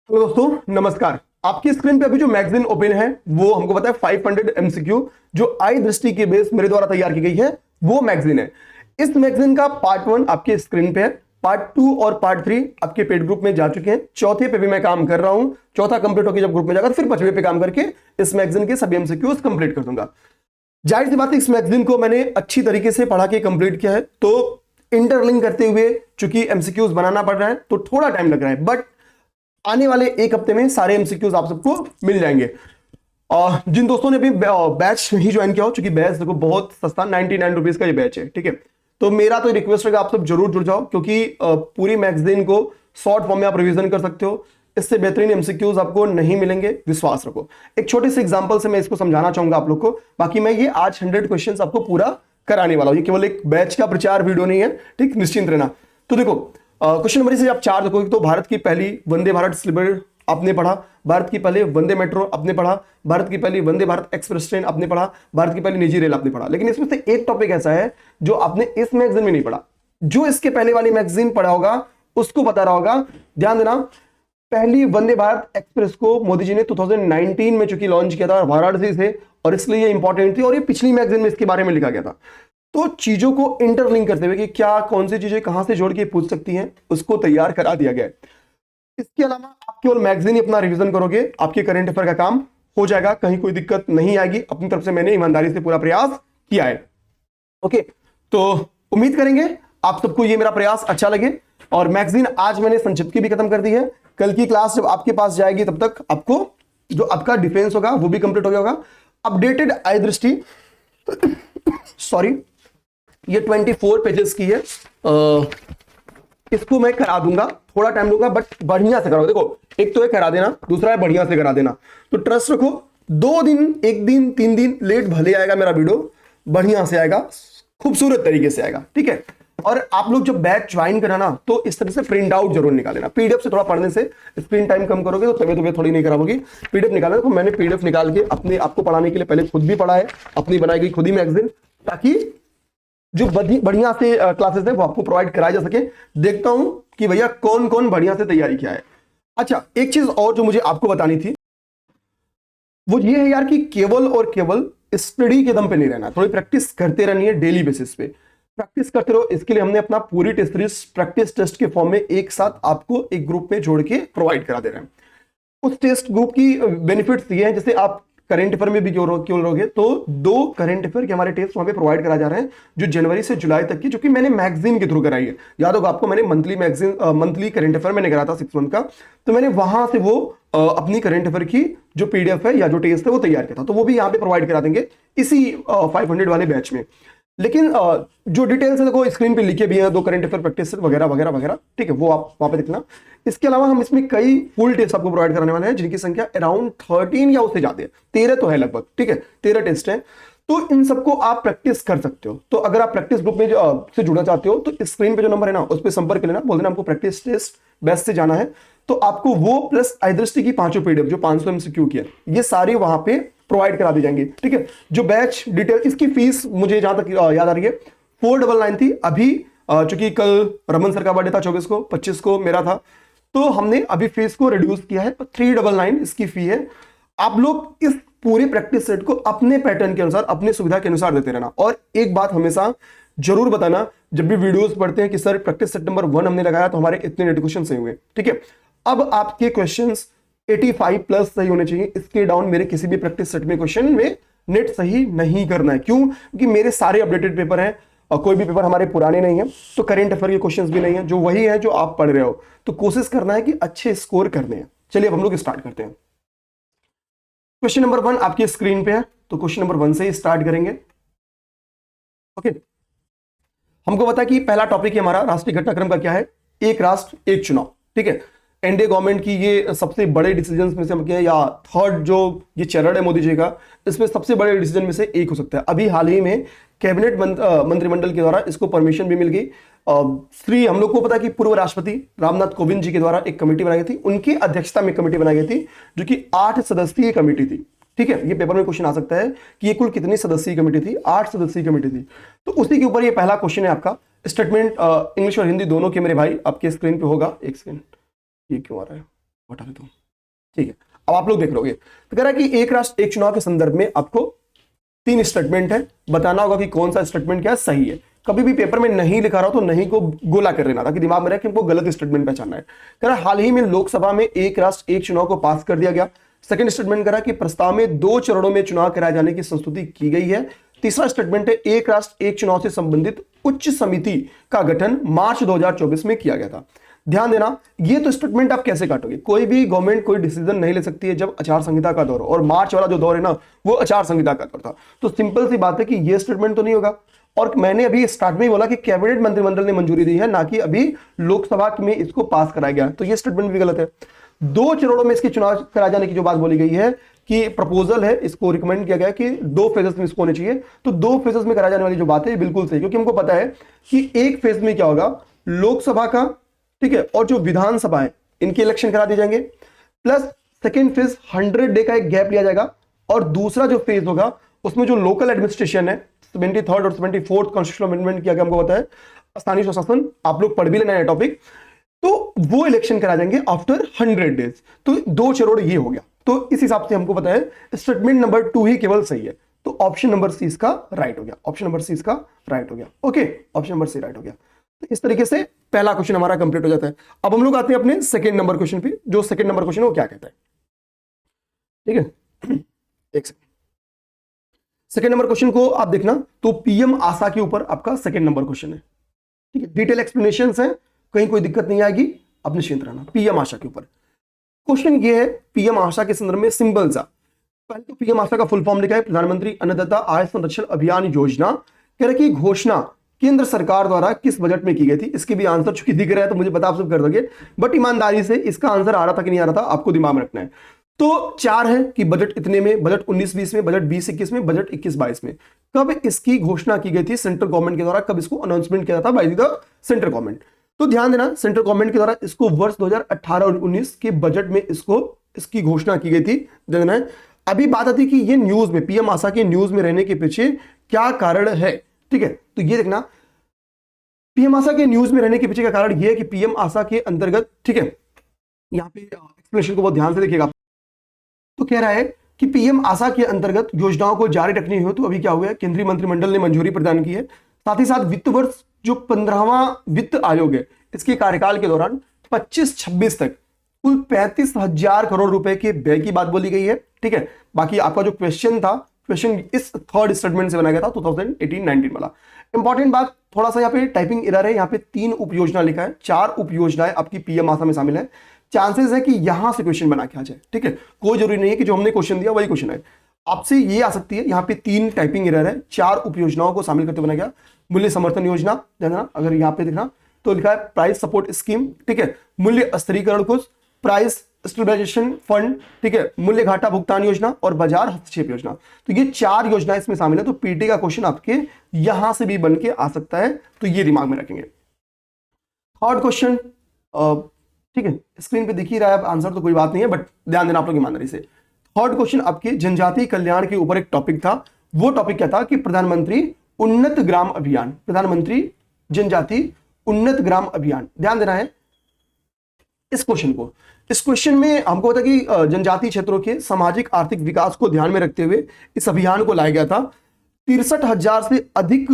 Hello दोस्तों, नमस्कार। आपकी स्क्रीन पे अभी जो मैगजीन ओपन है वो हमको पता है 500 एमसीक्यू जो आई दृष्टि के बेस मेरे द्वारा तैयार की गई है वो मैगजीन है। इस मैगजीन का पार्ट 1 आपके स्क्रीन पे है, पार्ट 2 और पार्ट 3 आपके पेड ग्रुप में जा चुके हैं। चौथे पे भी मैं काम कर रहा हूं। चौथा कंप्लीट होकर जब ग्रुप में जाकर फिर 5वें पे काम करके इस मैगजीन के सभी एमसीक्यूज कंप्लीट कर दूंगा। जाहिर सी बात है, इस मैगजीन को मैंने अच्छी तरीके से पढ़ा के कंप्लीट किया है, तो इंटरलिंक करते हुए चूंकि एमसीक्यूज बनाना पड़ रहा है तो थोड़ा टाइम लग रहा है, बट आने वाले एक हफ्ते में सारे एमसीक्यूज आप सबको मिल जाएंगे। और जिन दोस्तों ने अभी बैच ही ज्वाइन किया हो, चूंकि बैच देखो बहुत सस्ता 99 रुपीज का ये बैच है, ठीक है। तो मेरा तो रिक्वेस्ट है आप सब जरूर जुड़ जाओ, क्योंकि पूरी मैगजीन को शॉर्ट फॉर्म में आप रिवीजन कर सकते हो। इससे बेहतरीन एमसीक्यूज आपको नहीं मिलेंगे, विश्वास रखो। एक छोटे से एग्जांपल से मैं इसको समझाना चाहूंगा आप लोग को। बाकी मैं ये आज 100 क्वेश्चंस आपको पूरा कराने वाला हूं। ये केवल एक बैच का प्रचार वीडियो नहीं है, ठीक, निश्चिंत रहना। तो देखो, क्वेश्चन नंबर से आप 4 देखोगे तो भारत की पहली वंदे भारत स्लीपर आपने पढ़ा, भारत की पहले वंदे मेट्रो आपने पढ़ा, भारत की पहली वंदे भारत एक्सप्रेस ट्रेन आपने पढ़ा, भारत की पहली निजी रेल आपने पढ़ा। लेकिन इसमें से एक टॉपिक ऐसा है जो आपने इस मैगजीन में नहीं पढ़ा। जो इसके पहले वाली मैगजीन पढ़ा होगा उसको बता रहा होगा। ध्यान देना, पहली वंदे भारत एक्सप्रेस को मोदी जी ने 2019 में चूंकि लॉन्च किया था वाराणसी से, और इसलिए ये इंपॉर्टेंट थी और ये पिछली मैगजीन में इसके बारे में लिखा गया था। तो चीजों को इंटरलिंक करते हुए कि क्या कौन सी चीजें कहां से जोड़ के पूछ सकती हैं, उसको तैयार करा दिया गया है। इसके अलावा आप केवल मैगजीन ही अपना रिवीजन करोगे, आपके करंट अफेयर का काम हो जाएगा, कहीं कोई दिक्कत नहीं आएगी। अपनी तरफ से मैंने ईमानदारी से पूरा प्रयास किया है। ओके, तो उम्मीद करेंगे आप सबको ये मेरा प्रयास अच्छा लगे। और मैगजीन आज मैंने संक्षिप्त की भी खत्म कर दी है। कल की क्लास जब आपके पास जाएगी तब तक आपको जो आपका डिफेंस होगा वो भी कंप्लीट हो गया होगा। अपडेटेड आई दृष्टि सॉरी, ये 24 पेजेस की है। इसको मैं करा दूंगा, थोड़ा टाइम लूंगा, बट बढ़िया से करो। देखो, एक तो है करा देना, दूसरा है बढ़िया से करा देना। तो ट्रस्ट रखो, 2 दिन, 1 दिन, 3 दिन लेट भले आएगा मेरा वीडियो, बढ़िया से आएगा, खूबसूरत तरीके से आएगा, ठीक है। और आप लोग जब बैच ज्वाइन कराना तो इस तरह से प्रिंट आउट जरूर निकालेना। पीडीएफ से थोड़ा पढ़ने से स्क्रीन टाइम कम करोगे तो तबीयत थोड़ी नहीं खराब होगी। पीडीएफ निकालना, तो मैंने पीडीएफ निकाल के अपने आपको पढ़ाने के लिए पहले खुद भी पढ़ा है, अपनी बनाई गई खुद ही मैगजीन, ताकि जो बढ़िया से क्लासेस है वो आपको प्रोवाइड कराया जा सके। देखता हूं कि भैया कौन कौन बढ़िया से तैयारी किया है। अच्छा, एक चीज और जो मुझे आपको बतानी थी वो ये है यार कि केवल और केवल स्टडी के दम पे नहीं रहना, थोड़ी प्रैक्टिस करते रहनी है डेली बेसिस पे। प्रैक्टिस करते रहो। इसके लिए हमने अपना पूरी टेस्ट सीरीज प्रैक्टिस टेस्ट के फॉर्म में एक साथ आपको एक ग्रुप में जोड़ के प्रोवाइड करा दे रहे हैं। उस टेस्ट ग्रुप की बेनिफिट्स ये हैं, जैसे आप करंट अफेयर में भी क्यों रहोगे तो 2 करंट अफेयर के हमारे टेस्ट वहां पे प्रोवाइड करा जा रहे हैं, जो जनवरी से जुलाई तक की, जो कि मैंने मैगजीन के थ्रू कराई है। याद होगा आपको, मैंने monthly magazine monthly current affair मैंने करा था 6 मंथ का, तो मैंने वहां से वो अपनी करंट अफेयर की जो पीडीएफ है या जो टेस्ट है वो तैयार किया था, तो वो भी यहाँ पे प्रोवाइड करा देंगे इसी 500 वाले बैच में। लेकिन जो डिटेल्स है देखो स्क्रीन पे लिखे भी हैं, 2 करंट अफेयर प्रैक्टिस वगैरह वगैरह वगैरह, ठीक है, वो आप वहां पे देखना। इसके अलावा हम इसमें कई फुल टेस्ट आपको प्रोवाइड कराने वाले हैं, जिनकी संख्या अराउंड 13 या उससे ज्यादा है, 13 तो है लगभग, ठीक है, 13 टेस्ट है। तो इन सबको आप प्रैक्टिस कर सकते हो। तो अगर आप प्रैक्टिस ग्रुप में से जुड़ना चाहते हो तो स्क्रीन पे जो नंबर है ना उस पर संपर्क लेना, बोल देना हमको प्रैक्टिस टेस्ट बैच से जाना है, तो आपको वो प्लस आई दृष्टि की 5 पीडीएफ जो 500 एमसीक्यू की है, ये सारी वहां पे प्रोवाइड करा दी जाएंगी, ठीक है। जो बैच डिटेल, इसकी फीस मुझे जहां तक याद आ रही है 499 थी। अभी चूंकि कल रमन सर का बर्थडे था, 24 को, 25 को मेरा था, तो हमने अभी फीस को रिड्यूस किया है, 399 इसकी फी है। आप लोग इस पूरे प्रैक्टिस सेट को अपने पैटर्न के अनुसार, अपनी सुविधा के अनुसार देते रहना। और एक बात हमेशा जरूर बताना जब भी वीडियोस पढ़ते हैं कि सर प्रैक्टिस सेट नंबर 1 हमने लगाया तो हमारे इतने नेट क्वेश्चन सही हुए, ठीक है। अब आपके क्वेश्चंस 85 प्लस सही होने चाहिए, इसके डाउन मेरे किसी भी प्रैक्टिस सेट में क्वेश्चन में नेट सही नहीं करना है। क्यों? क्योंकि मेरे सारे अपडेटेड पेपर हैं और कोई भी पेपर हमारे पुराने नहीं है, तो करंट अफेयर के क्वेश्चंस भी नहीं है, जो वही है जो आप पढ़ रहे हो। तो कोशिश करना है कि अच्छे स्कोर करने हैं। चलिए अब हम लोग स्टार्ट करते हैं। क्वेश्चन नंबर 1 आपकी स्क्रीन पे है, तो क्वेश्चन नंबर 1 से ही स्टार्ट करेंगे। ओके, हमको पता है कि पहला टॉपिक है हमारा राष्ट्रीय घटनाक्रम का क्या है, एक राष्ट्र एक चुनाव, ठीक है। एनडीए गवर्नमेंट की ये सबसे बड़े डिसीजन में से हम क्या, या थर्ड जो ये चरण है मोदी जी का, इसमें सबसे बड़े डिसीजन में से एक हो सकता है। अभी हाल ही में कैबिनेट मंत्रिमंडल के द्वारा इसको परमिशन भी मिल गई। श्री हम लोग को पता है कि पूर्व राष्ट्रपति रामनाथ कोविंद जी के द्वारा एक कमेटी बनाई गई थी, उनकी अध्यक्षता में कमेटी बनाई गई थी, जो कि 8 सदस्यीय कमेटी थी, ठीक है। ये पेपर में क्वेश्चन आ सकता है कि ये कुल कितनी सदस्यीय कमेटी थी, 8 सदस्यीय कमेटी थी। तो उसी के ऊपर ये पहला क्वेश्चन है आपका। स्टेटमेंट इंग्लिश और हिंदी दोनों के मेरे भाई आपके स्क्रीन पे होगा। एक सेकंड, ये क्यों आ रहा है? हटा देता हूं, ठीक है। अब आप लोग देख लोगे तो कह रहा है कि एक राष्ट्र एक चुनाव के संदर्भ में आपको 3 स्टेटमेंट है, बताना होगा कि कौन सा स्टेटमेंट क्या सही है। कभी भी पेपर में नहीं लिखा रहा हो तो नहीं को गोला कर लेना, ताकि दिमाग में रहे कि हमको गलत स्टेटमेंट पहचानना है। कह रहा हाल ही में लोकसभा में एक राष्ट्र एक चुनाव को पास कर दिया गया। सेकंड स्टेटमेंट करा कि प्रस्ताव में 2 चरणों में चुनाव कराए जाने की संस्तुति की गई है। तीसरा स्टेटमेंट है एक राष्ट्र एक चुनाव से संबंधित उच्च समिति का गठन मार्च 2024 में किया गया था। ध्यान देना, ये तो स्टेटमेंट आप कैसे काटोगे, कोई भी गवर्नमेंट कोई डिसीजन नहीं ले सकती है जब आचार संहिता का दौर हो, और मार्च वाला जो दौर है ना वो आचार संहिता का दौर था। तो सिंपल सी बात है कि ये स्टेटमेंट तो नहीं होगा। और मैंने अभी स्टार्ट में ही बोला कि कैबिनेट मंत्रिमंडल ने मंजूरी दी है, ना कि अभी लोकसभा में इसको पास कराया गया, तो ये स्टेटमेंट भी गलत है। 2 चरणों में इसके चुनाव कराए जाने की जो बात बोली गई है कि प्रपोजल है, इसको रिकमेंड किया गया कि 2 फेजेस में इसको होने चाहिए, तो 2 फेजेस में कराए जाने वाली जो बात है बिल्कुल सही, क्योंकि हमको पता है कि एक फेज में क्या होगा, लोकसभा का, ठीक है, और जो विधानसभा है इनके इलेक्शन करा दिए जाएंगे, प्लस सेकेंड फेज 100 डे का एक गैप लिया जाएगा, और दूसरा जो फेज होगा उसमें जो लोकल एडमिनिस्ट्रेशन है 73rd और 74th कॉन्स्टिट्यूशनल अमेंडमेंट किया गया, हमको पता है स्थानीय स्वशासन, आप लोग पढ़ भी लेना है टॉपिक, तो वो इलेक्शन करा जाएंगे आफ्टर 100 डेज। तो 2 चरण ये हो गया, तो इस हिसाब से हमको पता है स्टेटमेंट नंबर 2 ही केवल सही है, तो ऑप्शन नंबर सी इसका राइट हो गया, ऑप्शन नंबर सी इसका राइट हो गया। Okay, option number C right हो गया। तो इस तरीके से पहला क्वेश्चन हमारा कंप्लीट हो जाता है। अब हम लोग आते हैं अपने सेकंड नंबर क्वेश्चन पे, जो सेकंड नंबर क्वेश्चन है वो क्या कहता है, ठीक है। एक सेकंड, सेकंड नंबर क्वेश्चन को आप देखना, तो पीएम आशा के ऊपर आपका सेकंड नंबर क्वेश्चन है, ठीक है। डिटेल एक्सप्लेनेशन है, कहीं कोई दिक्कत नहीं आएगी, अब निश्चिंत रहना। पीएम आशा के ऊपर क्वेश्चन ये है, पीएम आशा के संदर्भ में सिंबल सा, पहले तो पीएम आशा का फुल फॉर्म लिखा है प्रधानमंत्री अन्नदाता आय संरक्षण अभियान योजना। कह रहे कि घोषणा केंद्र सरकार द्वारा किस बजट में की गई थी। इसके भी आंसर चूंकि दिख रहा है तो मुझे पता आप सब कर दोगे, बट ईमानदारी से इसका आंसर आ रहा था कि नहीं आ रहा था आपको दिमाग में रखना है। तो 4 है कि बजट इतने में, बजट 19-20 में, बजट 20-21 में, बजट 21-22 में। कब इसकी घोषणा की गई थी सेंट्रल गवर्नमेंट के द्वारा, कब इसको अनाउंसमेंट किया था बाय द सेंट्रल गवर्नमेंट। तो ध्यान देना, सेंट्रल गवर्नमेंट के द्वारा इसको वर्ष 2018 और 19 के बजट में इसकी घोषणा की गई थी। ध्यान देना, अभी बात आती कि ये न्यूज में, पीएम आशा के न्यूज में रहने के पीछे क्या कारण है, ठीक है। तो ये देखना, पीएम आशा के न्यूज में रहने के पीछे का कारण यह है कि पीएम आशा के अंतर्गत, ठीक है, यहां पे एक्सप्लेनेशन को बहुत ध्यान से देखिएगा। तो कह रहा है कि पीएम आशा के अंतर्गत योजनाओं को जारी रखनी हो, तो अभी क्या हुआ है, केंद्रीय मंत्रिमंडल ने मंजूरी प्रदान की है। साथ ही साथ वित्त वर्ष जो 15वां वित्त आयोग है, इसके कार्यकाल के दौरान 25-26 तक कुल 35,000 करोड़ रुपए के व्यय की बात बोली गई है, ठीक है। बाकी आपका जो क्वेश्चन था, क्वेश्चन इस थर्ड स्टेटमेंट से बनाया गया था 2018-19 वाला। इंपॉर्टेंट बात, थोड़ा सा यहाँ पे टाइपिंग एरर है, यहाँ पे 3 उपयोजना लिखा है, 4 उपयोजनाएं आपकी पीएम आशा में शामिल है। चांसेस है कि यहां से क्वेश्चन बना के आ जाए, ठीक है। कोई जरूरी नहीं है कि जो हमने क्वेश्चन दिया वही क्वेश्चन है, आपसे ये आ सकती है। यहाँ पे 3 टाइपिंग एरर है, 4 उपयोजनाओं को शामिल करते बनाया गया। मूल्य समर्थन योजना, ध्यान, अगर यहाँ पे देखना तो लिखा है प्राइस सपोर्ट स्कीम, ठीक है। मूल्य स्थिरीकरण कोष, प्राइस स्टेबलाइजेशन फंड, ठीक है, मूल्य घाटा भुगतान योजना और बाजार हस्तक्षेप योजना। तो ये 4 योजनाएं इसमें शामिल है। तो पीटी का क्वेश्चन आपके यहां से भी बन के आ सकता है, तो ये दिमाग में रखेंगे। थर्ड क्वेश्चन, ठीक है, स्क्रीन पे दिख ही रहा है आंसर, तो कोई बात नहीं है, बट ध्यान देना आप लोग ईमानदारी से। थर्ड क्वेश्चन आपके जनजातीय कल्याण के ऊपर एक टॉपिक था। वो टॉपिक क्या था कि प्रधानमंत्री उन्नत ग्राम अभियान, प्रधानमंत्री जनजाति उन्नत ग्राम अभियान। ध्यान देना है इस क्वेश्चन को। इस क्वेश्चन में हमको पता कि जनजातीय क्षेत्रों के सामाजिक आर्थिक विकास को ध्यान में रखते हुए इस अभियान को लाया गया था। 63,000 से अधिक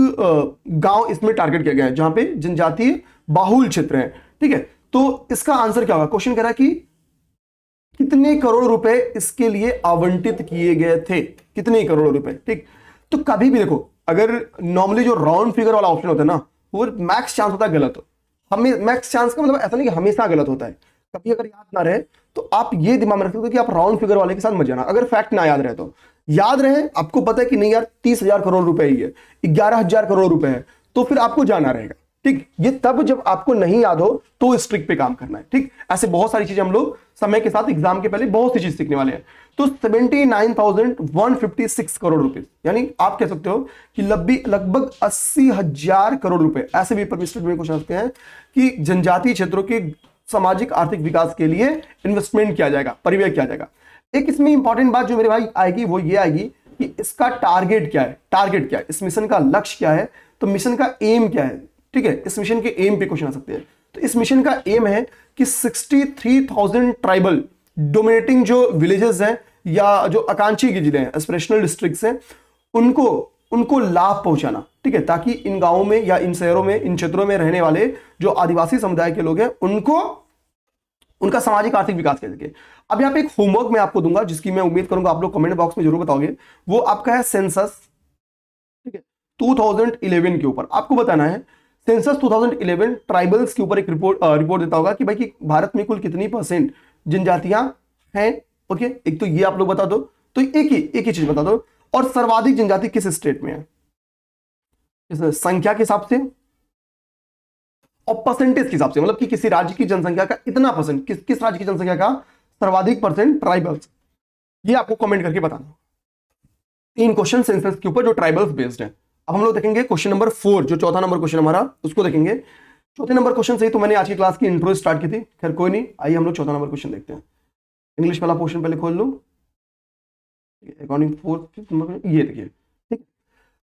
गांव इसमें टारगेट किया गया है, जहां पे जनजातीय बाहुल क्षेत्र है, ठीक है। तो इसका आंसर क्या होगा, क्वेश्चन कह रहा है कि कितने करोड़ रुपए इसके लिए आवंटित किए गए थे, कितने करोड़ रुपए, ठीक। तो कभी भी देखो, अगर नॉर्मली जो राउंड फिगर वाला ऑप्शन होता है ना, वो मैक्स चांस होता है गलत हो। हमें मैक्स चांस का मतलब ऐसा नहीं कि हमेशा गलत होता है, कभी अगर याद ना रहे तो आप ये दिमाग में रख सकते हो कि आप राउंड फिगर वाले के साथ मत जाना। अगर फैक्ट ना याद रहे तो याद रहे, आपको पता है कि नहीं यार 30,000 करोड़ रुपए ही है, 11,000 करोड़ रुपए है, तो फिर आपको जाना रहेगा, ठीक। ये तब जब आपको नहीं याद हो तो इस ट्रिक पे काम करना है, ठीक। ऐसे बहुत सारी चीजें हम लोग समय के साथ एग्जाम के पहले बहुत सी चीज सीखने वाले हैं। तो 79,156 करोड़ रुपए, यानी आप कह सकते हो कि लगभग 80,000 करोड़ रुपए ऐसे भी परमिशन में क्वेश्चन सकते हैं कि जनजातीय क्षेत्रों के सामाजिक आर्थिक विकास के लिए इन्वेस्टमेंट किया जाएगा, परिव्यय किया जाएगा। एक इसमें इंपॉर्टेंट बात जो मेरे भाई आएगी वो ये आएगी कि इसका टारगेट क्या है, टारगेट क्या है, इस मिशन का लक्ष्य क्या है, तो मिशन का एम क्या है, ठीक है। इस मिशन के एम पे क्वेश्चन आ सकते हैं। तो इस मिशन का एम है कि 63,000 ट्राइबल डोमिनेटिंग जो विलेजेस हैं या जो आकांक्षी के जिले हैं, एस्पिरेशनल डिस्ट्रिक्ट्स हैं, उनको उनको लाभ पहुंचाना, ठीक है, ताकि इन गांवों में या इन शहरों में, इन क्षेत्रों में रहने वाले जो आदिवासी समुदाय के लोग हैं उनको उनका सामाजिक आर्थिक विकास कर सके। अब यहाँ पे एक होमवर्क मैं आपको दूंगा जिसकी मैं उम्मीद करूंगा आप लोग कमेंट बॉक्स में जरूर बताओगे। वो आपका है सेंसस, ठीक है, 2011 के ऊपर आपको बताना है। सेंसस 2011 ट्राइबल्स के ऊपर एक रिपोर्ट देता होगा कि भाई कि भारत में कुल कितनी % जनजातियां हैं। ओके, एक तो ये आप लोग बता दो, तो एक ही चीज बता दो। और सर्वाधिक जनजाति किस स्टेट में है, इस संख्या के हिसाब से और परसेंटेज के हिसाब से, मतलब कि किसी राज्य की जनसंख्या का इतना %, किस राज्य की जनसंख्या का सर्वाधिक % ट्राइबल्स, ये आपको कमेंट करके बताना। 3 क्वेश्चन सेंसस के ऊपर जो ट्राइबल्स बेस्ड है। अब हम लोग देखेंगे क्वेश्चन नंबर 4, जो चौथा नंबर क्वेश्चन हमारा, उसको देखेंगे। चौथे नंबर क्वेश्चन से ही तो मैंने आज की क्लास की इंट्रो स्टार्ट की थी। खैर कोई नहीं, आइए हम लोग चौथा नंबर क्वेश्चन देखते हैं। इंग्लिश वाला पोर्शन पहले खोल लो, अकॉर्डिंग 4th नंबर, ये देखिए, ठीक।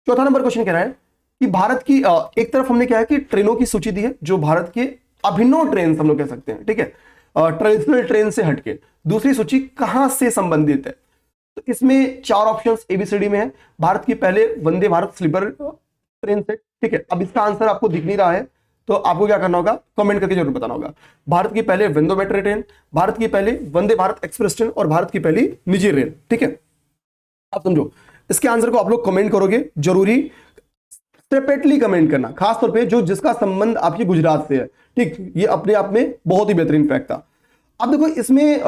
चौथा नंबर क्वेश्चन कह रहा है कि भारत की एक तरफ हमने क्या है कि ट्रेनों की सूची दी है जो भारत के अभिनव ट्रेन हम लोग कह सकते हैं, ठीक है, ट्रेडिशनल ट्रेन से हटके। दूसरी सूची कहां से संबंधित है, तो इसमें 4 ऑप्शंस ABCD में है। भारत की पहले वंदे भारत स्लीपर ट्रेन से, ठीक है। अब इसका आंसर आपको दिख नहीं रहा है तो आपको क्या करना होगा, कमेंट करके जरूर बताना होगा। भारत की पहले वंदे मेट्रो ट्रेन, भारत की पहले वंदे भारत एक्सप्रेस ट्रेन और भारत की पहली निजी रेल, ठीक है। आप समझो, इसके आंसर को आप लोग कमेंट करोगे, जरूरी सेपरेटली कमेंट करना, खासतौर पे जो जिसका संबंध आपके गुजरात से है, ठीक। ये अपने आप में बहुत ही बेहतरीन फैक्ट था। अब देखो इसमें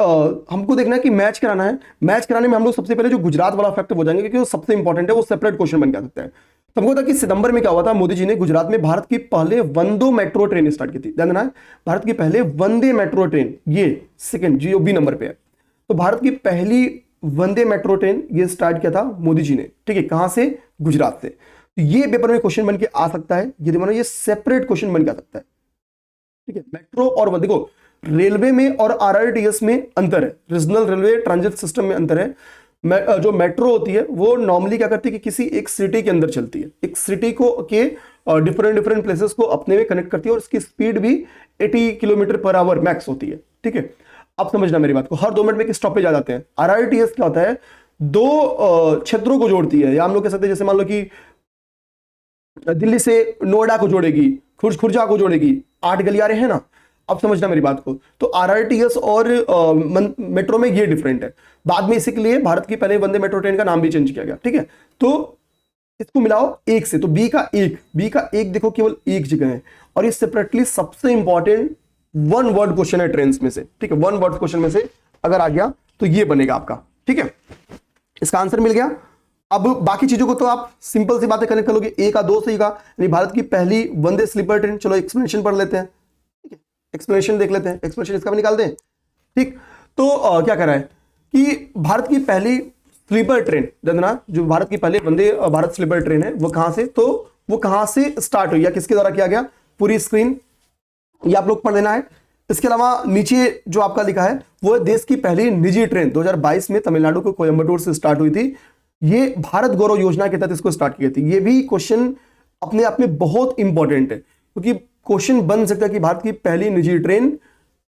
हमको देखना है कि मैच कराना है। मैच कराने में हम लोग सबसे पहले जो गुजरात वाला फैक्ट हो जाएंगे क्योंकि वो सबसे इंपॉर्टेंट है, वो सेपरेट क्वेश्चन बन सकता है। तो हमको था कि सितंबर में क्या हुआ था, मोदी जी ने गुजरात में भारत की पहले वंदे मेट्रो ट्रेन स्टार्ट की थी। ध्यान देना है, भारत की पहले वंदे मेट्रो ट्रेन, ये सेकंड GOB नंबर पे है। तो भारत की पहली वंदे मेट्रो ट्रेन ये स्टार्ट किया था मोदी जी ने, ठीक है। कहां से, गुजरात से। तो ये पेपर में क्वेश्चन बन के आ सकता है, यदि मानो ये सेपरेट क्वेश्चन बन के आ सकता है, ठीक है। मेट्रो और देखो रेलवे में और RRTS में अंतर है, रीजनल रेलवे ट्रांजिट सिस्टम में अंतर है। जो मेट्रो होती है वो नॉर्मली क्या करती है कि किसी एक सिटी के अंदर चलती है, एक सिटी को के डिफरेंट प्लेसेस को अपने में कनेक्ट करती है और उसकी स्पीड भी 80 km/h मैक्स होती है, ठीक है। अब समझना मेरी बात को, हर 2 मिनट में एक स्टॉपेज आ जाते हैं। RRTS क्या होता है, 2 क्षेत्रों को जोड़ती है, या हम लोग कह सकते हैं जैसे मान लो कि दिल्ली से नोएडा को जोड़ेगी, खुर्जा को जोड़ेगी, 8 गलियारे हैं ना। अब समझना मेरी बात को, तो RRTS और मेट्रो में ये डिफरेंट है। बाद में इसी के लिए भारत की पहले वंदे मेट्रो ट्रेन का नाम भी चेंज किया गया, ठीक है। तो इसको मिलाओ 1 से, तो बी का एक देखो केवल एक जगह है, और ये सेपरेटली सबसे इंपॉर्टेंट 1 वर्ड क्वेश्चन है ट्रेन्स में से, ठीक है। 1 वर्ड क्वेश्चन में से अगर आ गया तो ये बनेगा आपका, ठीक है। इसका आंसर मिल गया। अब बाकी चीजों को तो आप सिंपल सी बातें कनेक्ट कर लोगे, A का 2 सही का, यानी भारत की पहली वंदे स्लीपर ट्रेन। चलो एक्सप्लेनेशन पढ़ लेते हैं, ठीक है, एक्सप्लेनेशन देख लेते हैं, एक्सप्लेनेशन इसका भी निकाल दें, ठीक। तो क्या कह रहा है कि भारत की पहली स्लीपर ट्रेन, जानना जो भारत की पहले वंदे भारत स्लीपर ट्रेन है वो कहां से, तो वो कहां से स्टार्ट हुई या किसके द्वारा किया गया, पूरी स्क्रीन ये आप लोग पढ़ लेना है। इसके अलावा नीचे जो आपका लिखा है वो देश की पहली निजी ट्रेन 2022 में तमिलनाडु के कोयंबटूर से स्टार्ट हुई थी। ये भारत गौरव योजना के तहत इसको स्टार्ट की गई थी। ये भी क्वेश्चन अपने आप में बहुत इंपॉर्टेंट है क्योंकि क्वेश्चन बन सकता है कि भारत की पहली निजी ट्रेन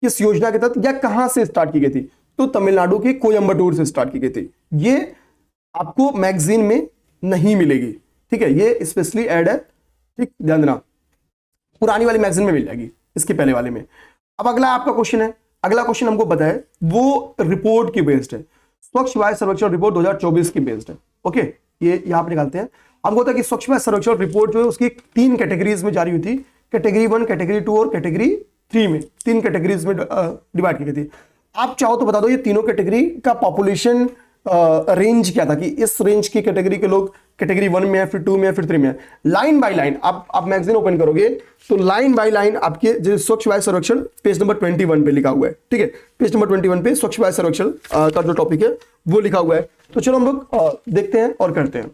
किस योजना के तहत या कहां से स्टार्ट की गई थी, तो तमिलनाडु के कोयंबटूर से स्टार्ट की गई थी। ये आपको मैगजीन में नहीं मिलेगी, ठीक है, ये स्पेशली ऐड है, ठीक, ध्यान देना। पुरानी वाली मैगजीन में मिल जाएगी, इसके पहले वाले में। अब अगला आपका क्वेश्चन है, अगला क्वेश्चन हमको पता है वो रिपोर्ट की बेस्ड है, स्वच्छ वायु सर्वेक्षण रिपोर्ट 2024 की बेस्ड है। ओके, ये यहां पर निकालते हैं। हमको पता है कि स्वच्छ वायु सर्वेक्षण रिपोर्ट जो है उसकी 3 कैटेगरीज में जारी हुई थी, कैटेगरी 1, कैटेगरी 2 और कैटेगरी 3 में, 3 कैटेगरीज में डिवाइड की गई थी। आप चाहो तो बता दो ये तीनों कैटेगरी का पॉपुलेशन रेंज क्या था, कि इस रेंज की कैटेगरी के लोग कैटेगरी 1 में है, फिर 2 में है, फिर 3 में है। लाइन बाय लाइन आप मैगजीन ओपन करोगे तो लाइन बाय लाइन आपके जो स्वच्छ वायु सर्वेक्षण पेज नंबर 21 पे लिखा हुआ है, ठीक है। पेज नंबर 21 पे स्वच्छ वायु सर्वेक्षण का जो टॉपिक है वो लिखा हुआ है। तो चलो हम लोग देखते हैं और करते हैं।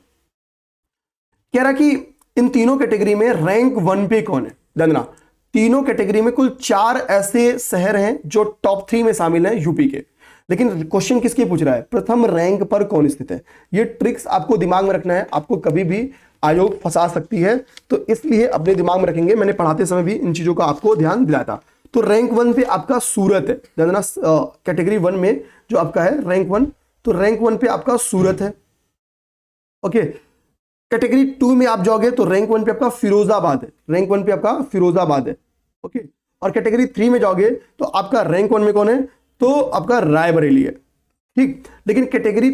कह रहा कि इन तीनों कैटेगरी में रैंक 1 पे कौन है। जानना, तीनों कैटेगरी में कुल 4 ऐसे शहर हैं जो टॉप 3 में शामिल हैं यूपी के, लेकिन क्वेश्चन किसके पूछ रहा है, प्रथम रैंक पर कौन स्थित है। ये ट्रिक्स आपको दिमाग में रखना है। आपको कभी भी आयोग फंसा सकती है, तो इसलिए अपने दिमाग में रखेंगे। मैंने पढ़ाते समय भी इन चीजों का आपको ध्यान दिलाया था। तो रैंक 1 पे आपका सूरत है, ध्यान देना, कैटेगरी 1 में जो आपका है रैंक 1, तो रैंक 1 पे आपका सूरत है। ओके, कैटेगरी 2 में आप जाओगे तो रैंक 1 पे आपका फिरोजाबाद है, रैंक 1 पे आपका फिरोजाबाद है। ओके, और कैटेगरी 3 में जाओगे तो आपका रैंक 1 में कौन है, तो आपका रायबरेली है। ठीक, लेकिन कैटेगरी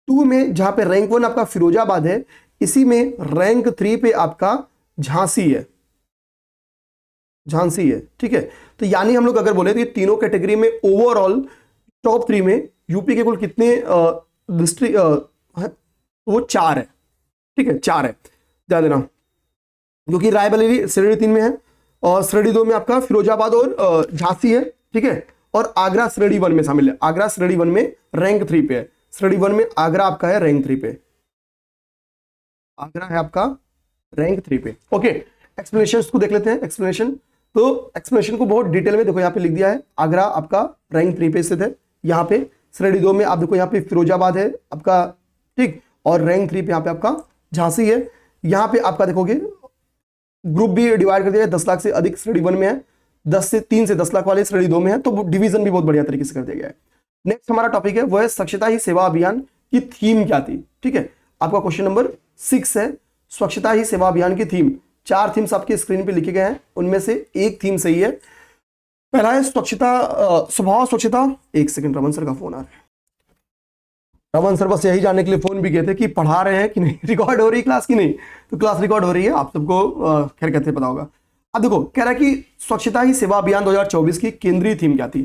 2 में जहां पे रैंक 1 आपका फिरोजाबाद है, इसी में रैंक 3 पे आपका झांसी है, झांसी है। ठीक है, तो यानी हम लोग अगर बोले तो ये तीनों कैटेगरी में ओवरऑल टॉप 3 में यूपी के कुल कितने डिस्ट्रिक्ट वो 4 है। ठीक है, 4 है, ध्यान देना, क्योंकि रायबरेली श्रेणी 3 में है और श्रेणी 2 में आपका फिरोजाबाद और झांसी है। ठीक है, और आगरा श्रेणी 1 में शामिल है, आगरा श्रेणी 1 में रैंक 3 पे है, श्रेणी 1 में आगरा आपका है रैंक 3 पे, आगरा है आपका रैंक 3 पे। ओके, एक्सप्लेनेशन को देख लेते हैं। एक्सप्लेनेशन, तो एक्सप्लेनेशन को बहुत डिटेल में देखो यहाँ पे लिख दिया है। आगरा आपका रैंक 3 पे स्थित है, यहाँ पे श्रेणी 2 में आप देखो यहाँ पे फिरोजाबाद है आपका, ठीक, और रैंक 3 पे यहाँ पे आपका झांसी है। यहाँ पे आपका देखोगे ग्रुप भी डिवाइड कर दिया है, 10 लाख से अधिक श्रेणी 1 में है, 3 से 10 लाख वाले श्रेणी 2 में है, तो डिवीजन भी बहुत बढ़िया तरीके से कर दिया गया है। नेक्स्ट हमारा टॉपिक है वो है स्वच्छता ही सेवा अभियान की थीम क्या थी। ठीक है, आपका क्वेश्चन नंबर 6 है, स्वच्छता ही सेवा अभियान की थीम। 4 थीम्स आपके स्क्रीन पे लिखे गए हैं, उनमें से एक थीम सही है। पहला है स्वच्छता, स्वभाव स्वच्छता। एक सेकंड, रमन सर का फोन आ रहा है। रमन सर बस यही जानने के लिए फोन भी किए थे कि पढ़ा रहे हैं कि नहीं, रिकॉर्ड हो रही क्लास की नहीं, तो क्लास रिकॉर्ड हो रही है, आप सबको खैर कहते पता होगा। अब देखो, कह रहा है कि स्वच्छता ही सेवा अभियान 2024 की केंद्रीय थीम क्या थी।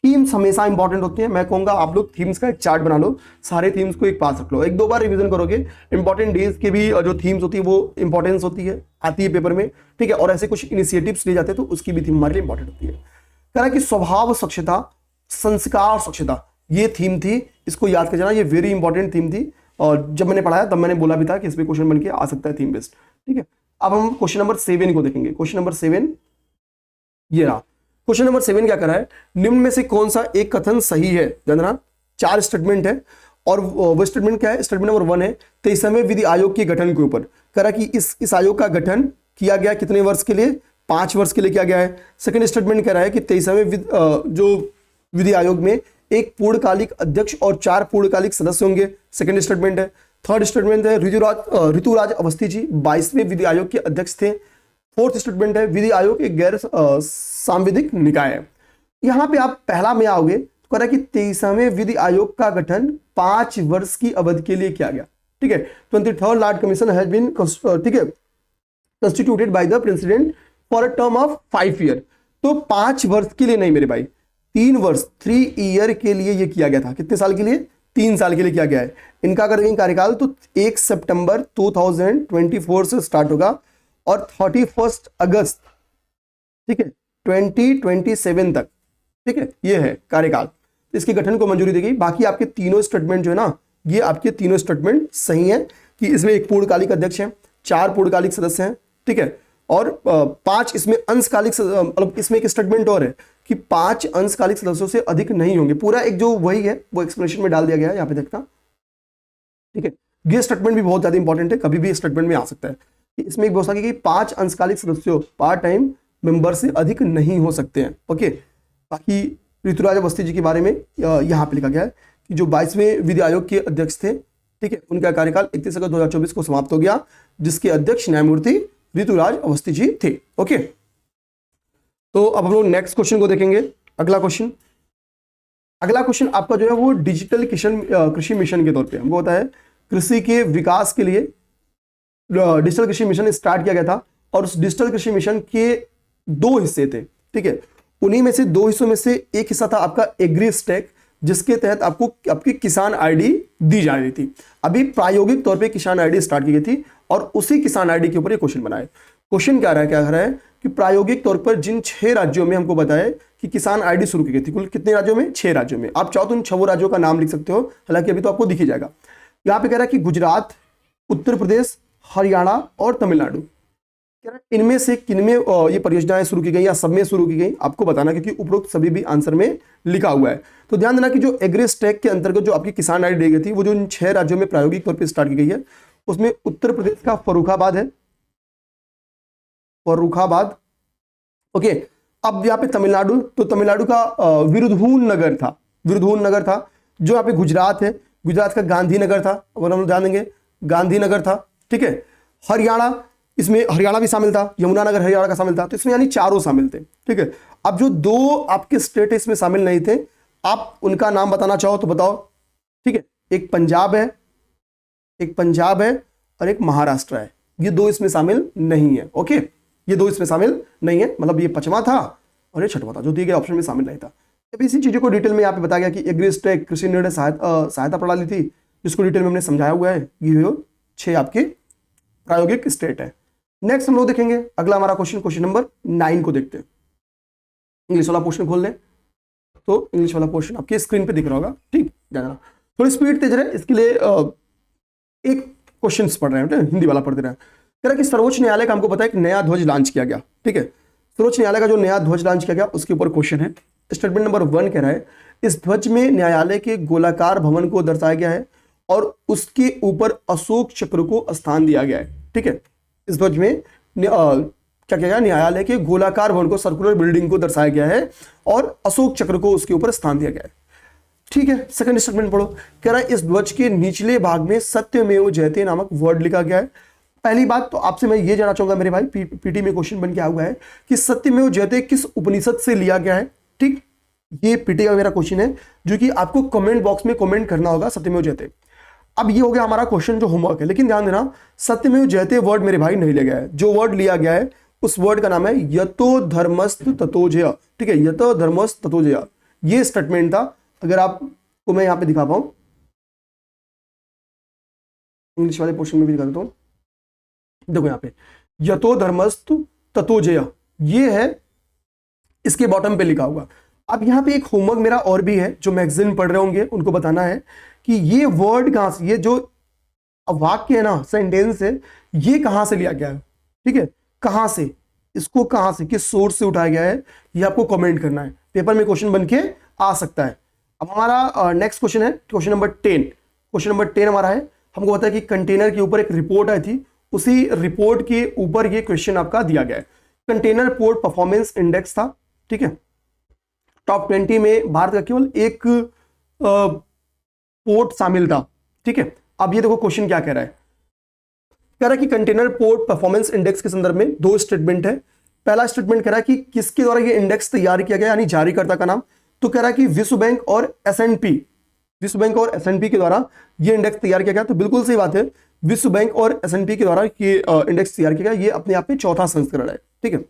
थीम्स हमेशा इंपॉर्टेंट होती है, मैं कहूंगा आप लोग थीम्स का एक चार्ट बना लो, सारे थीम्स को एक पास रख लो, 1-2 बार रिवीजन करोगे। इंपॉर्टेंट डेज के भी जो थीम्स होती है वो इंपॉर्टेंस होती है, आती है पेपर में। ठीक है, और ऐसे कुछ इनिशिएटिव्स लिए जाते हैं तो उसकी भी थीम हमारे लिए इंपॉर्टेंट होती है। कह रहा है कि स्वभाव स्वच्छता, संस्कार स्वच्छता, ये थीम थी, इसको याद कर जाना, ये वेरी इंपॉर्टेंट थीम थी। और जब मैंने पढ़ाया तब मैंने बोला भी था कि इस पे क्वेश्चन बन के आ सकता है थीम बेस्ड। ठीक है, अब हम क्वेश्चन नंबर 7 को देखेंगे। क्वेश्चन नंबर 7 ये रहा। क्वेश्चन नंबर 7 क्या कर रहा है, निम्न में से कौन सा एक कथन सही है। ध्यान देना, 4 स्टेटमेंट है और वो स्टेटमेंट क्या है, स्टेटमेंट नंबर 1 है 23वें विधि आयोग के गठन के ऊपर। कह रहा है कि इस आयोग का गठन किया गया कितने वर्ष के लिए, 5 वर्ष के लिए किया गया है। सेकंड स्टेटमेंट कह रहा है कि 23वें जो विधि आयोग में एक पूर्णकालिक अध्यक्ष और 4 पूर्णकालिक सदस्य होंगे, सेकंड स्टेटमेंट है। थर्ड स्टेटमेंट है ऋतुराज अवस्थी जी 22वें विधि आयोग के अध्यक्ष थे। फोर्थ स्टेटमेंट है विधि आयोग एक गैर सांविधिक निकाय है। यहां पे आप पहला में आओगे तो कह रहा है कि 23वें विधि आयोग का गठन 5 वर्ष की अवधि के लिए किया गया। ठीक है, 23rd Lord commission has been, ठीक है, constituted by the president for a term of 5 year. तो 5 वर्ष के लिए नहीं मेरे भाई, 3 वर्ष, 3 ईयर के लिए ये किया गया था। कितने साल के लिए, 3 साल के लिए किया गया है। इनका अगर कहीं कार्यकाल तो 1 सितंबर 2024 से स्टार्ट होगा और 31 अगस्त, ठीक है, 2027 तक। ठीक है, ये है कार्यकाल, इसके गठन को मंजूरी दी गई। बाकी आपके तीनों स्टेटमेंट जो है ना, ये आपके तीनों स्टेटमेंट सही है कि इसमें एक पूर्णकालिक अध्यक्ष है, 4 पूर्णकालिक सदस्य हैं। ठीक है, और 5 इसमें अंशकालिक, मतलब इसमें एक स्टेटमेंट और है कि 5 अंशकालिक सदस्यों से अधिक नहीं होंगे। पूरा एक जो वही है वो एक्सप्लेनेशन में डाल दिया गया है, यहाँ पे देखना। ठीक है, ये स्टेटमेंट भी बहुत ज्यादा इंपॉर्टेंट है, कभी भी स्टेटमेंट में आ सकता है। इसमें एक व्यवस्था की गई 5 अंशकालिक सदस्यों, पार्ट टाइम मेंबर से अधिक नहीं हो सकते हैं। ओके, बाकी ऋतुराज अवस्थी जी के बारे में यहाँ पे लिखा गया है कि जो 22वें विधि आयोग के अध्यक्ष थे, ठीक है, उनका कार्यकाल 31 अगस्त 2024 को समाप्त हो गया, जिसके अध्यक्ष न्यायमूर्ति ऋतुराज अवस्थी जी थे। ओके, तो अब हम लोग नेक्स्ट क्वेश्चन को देखेंगे। अगला क्वेश्चन आपका जो है वो डिजिटल कृषि मिशन के तौर पे हमको होता है कृषि के विकास के लिए डिजिटल कृषि मिशन स्टार्ट किया गया था, और उस डिजिटल कृषि मिशन के 2 हिस्से थे। ठीक है, उन्हीं में से 2 हिस्सों में से एक हिस्सा था आपका एग्री स्टैक, जिसके तहत आपको आपकी किसान आईडी दी जा रही थी। अभी प्रायोगिक तौर पे किसान आईडी स्टार्ट की गई थी और उसी किसान आईडी के ऊपर ये क्वेश्चन बनाए। क्वेश्चन क्या कह रहा है कि प्रायोगिक तौर पर जिन 6 राज्यों में हमको बताया कि किसान आईडी शुरू की गई थी, कुल कितने राज्यों में, 6 राज्यों में। आप चाहो तो उन 6 राज्यों का नाम लिख सकते हो, हालांकि अभी तो आपको दिख ही जाएगा। यहाँ पे कह रहा है कि गुजरात, उत्तर प्रदेश, हरियाणा और तमिलनाडु, इनमें से किनमें ये परियोजनाएं शुरू की गई या सब में शुरू की गई, आपको बताना, क्योंकि उपरोक्त सभी भी आंसर में लिखा हुआ है। तो ध्यान देना कि जो एग्री स्टैक के अंतर्गत जो आपकी किसान आईडी दी गई थी, वो जो इन 6 राज्यों में प्रायोगिक तौर पर स्टार्ट की गई है, उसमें उत्तर प्रदेश का फर्रुखाबाद है, फर्रुखाबाद। ओके, अब यहाँ पे तमिलनाडु, तो तमिलनाडु का विरुधुन नगर था, विरुधुन नगर था। जो यहाँ पे गुजरात है, गुजरात का गांधीनगर था, अगर हम ध्यान देंगे गांधीनगर था। ठीक है, हरियाणा, इसमें हरियाणा भी शामिल था, यमुनानगर हरियाणा का शामिल था, तो इसमें यानी चारों शामिल थे। ठीक है, अब जो दो आपके स्टेट इसमें शामिल नहीं थे, आप उनका नाम बताना चाहो तो बताओ। ठीक है, एक पंजाब है, एक पंजाब है और एक महाराष्ट्र है, ये दो इसमें शामिल नहीं है। ओके, ये दो इसमें शामिल नहीं है, मतलब ये पांचवा था और ये छठवां था, जो दिए गए ऑप्शन में शामिल नहीं था। अब इसी चीजों को डिटेल में यहाँ पे बताया गया कि एग्रीस्टेक कृषि निर्णय सहायता प्रणाली थी, जिसको डिटेल में हमने समझाया हुआ है। ये 6 आपके प्रायोगिक स्टेट है। नेक्स्ट हम लोग देखेंगे अगला हमारा क्वेश्चन नंबर 9 को देखते हैं। इंग्लिश वाला पोर्शन खोल लें, तो इंग्लिश वाला पोर्शन आपके स्क्रीन पे दिख रहा होगा। ठीक, जाना थोड़ी स्पीड तेज रहे, इसके लिए एक क्वेश्चन पढ़ रहे हैं, हिंदी वाला पढ़ दे रहे हैं। कह रहा है कि सर्वोच्च न्यायालय का हमको पता है एक नया ध्वज लॉन्च किया गया। ठीक है, सर्वोच्च न्यायालय का जो नया ध्वज लॉन्च किया गया उसके ऊपर क्वेश्चन है। स्टेटमेंट नंबर 1 कह रहा है इस ध्वज में न्यायालय के गोलाकार भवन को दर्शाया गया है और उसके ऊपर अशोक चक्र को स्थान दिया गया है। ठीक है, इस ध्वज में क्या किया गया, न्यायालय के गोलाकार भवन को, सर्कुलर बिल्डिंग को दर्शाया गया है और अशोक चक्र को उसके ऊपर स्थान दिया गया है। ठीक है, सेकंड स्टेटमेंट पढ़ो। कह रहा है इस ध्वज के निचले भाग में सत्यमेव जयते नामक वर्ड लिखा गया है। पहली बात तो आपसे मैं ये जानना चाहूंगा मेरे भाई, पीटी में क्वेश्चन बन के आया हुआ है कि सत्यमेव जयते किस उपनिषद से लिया गया है। ठीक, ये पीटी का मेरा क्वेश्चन है जो कि आपको कमेंट बॉक्स में कमेंट करना होगा, सत्यमेव जयते। अब ये हो गया हमारा क्वेश्चन जो होमवर्क है, लेकिन ध्यान देना सत्यमेव जयते वर्ड मेरे भाई नहीं लिया गया है। जो वर्ड लिया गया है उस वर्ड का नाम है यतो धर्मस्त ततो जय। ठीक है, यतो धर्मस्त ततो जय, ये स्टेटमेंट था। अगर आपको मैं यहां पे दिखा पाऊं, इंग्लिश वाले पोर्शन में भी दिखा देता हूं। देखो यहाँ पे यतो धर्मस्त ततो जय, ये है, इसके बॉटम पे लिखा होगा। अब यहाँ पे एक होमवर्क मेरा और भी है, जो मैगजीन पढ़ रहे होंगे उनको बताना है कि ये वर्ड कहां से, ये जो वाक्य है ना, सेंटेंस है, ये कहां से लिया गया है। ठीक है, कहां से, इसको कहां से, किस सोर्स से उठाया गया है, ये आपको कमेंट करना है। पेपर में क्वेश्चन बन के आ सकता है। अब हमारा नेक्स्ट क्वेश्चन है क्वेश्चन नंबर 10। क्वेश्चन नंबर 10 हमारा है, हमको पता है कि कंटेनर के ऊपर एक रिपोर्ट आई थी, उसी रिपोर्ट के ऊपर ये क्वेश्चन आपका दिया गया है। कंटेनर पोर्ट परफॉर्मेंस इंडेक्स था। ठीक है, टॉप 20 में भारत का केवल एक पोर्ट शामिल था। ठीक है, अब ये देखो क्वेश्चन क्या कह रहा है। कह रहा है कि कंटेनर पोर्ट परफॉर्मेंस इंडेक्स के संदर्भ में 2 स्टेटमेंट है। पहला स्टेटमेंट कह रहा है कि किसके द्वारा ये इंडेक्स तैयार किया गया, यानी जारीकर्ता का नाम। तो कह रहा है कि विश्व बैंक और एसएनपी, विश्व बैंक और एसएनपी के द्वारा ये इंडेक्स तैयार किया गया। तो बिल्कुल सही बात है, विश्व बैंक और एसएनपी के द्वारा ये इंडेक्स तैयार किया गया। ये अपने आप में चौथा संस्करण है। ठीक है,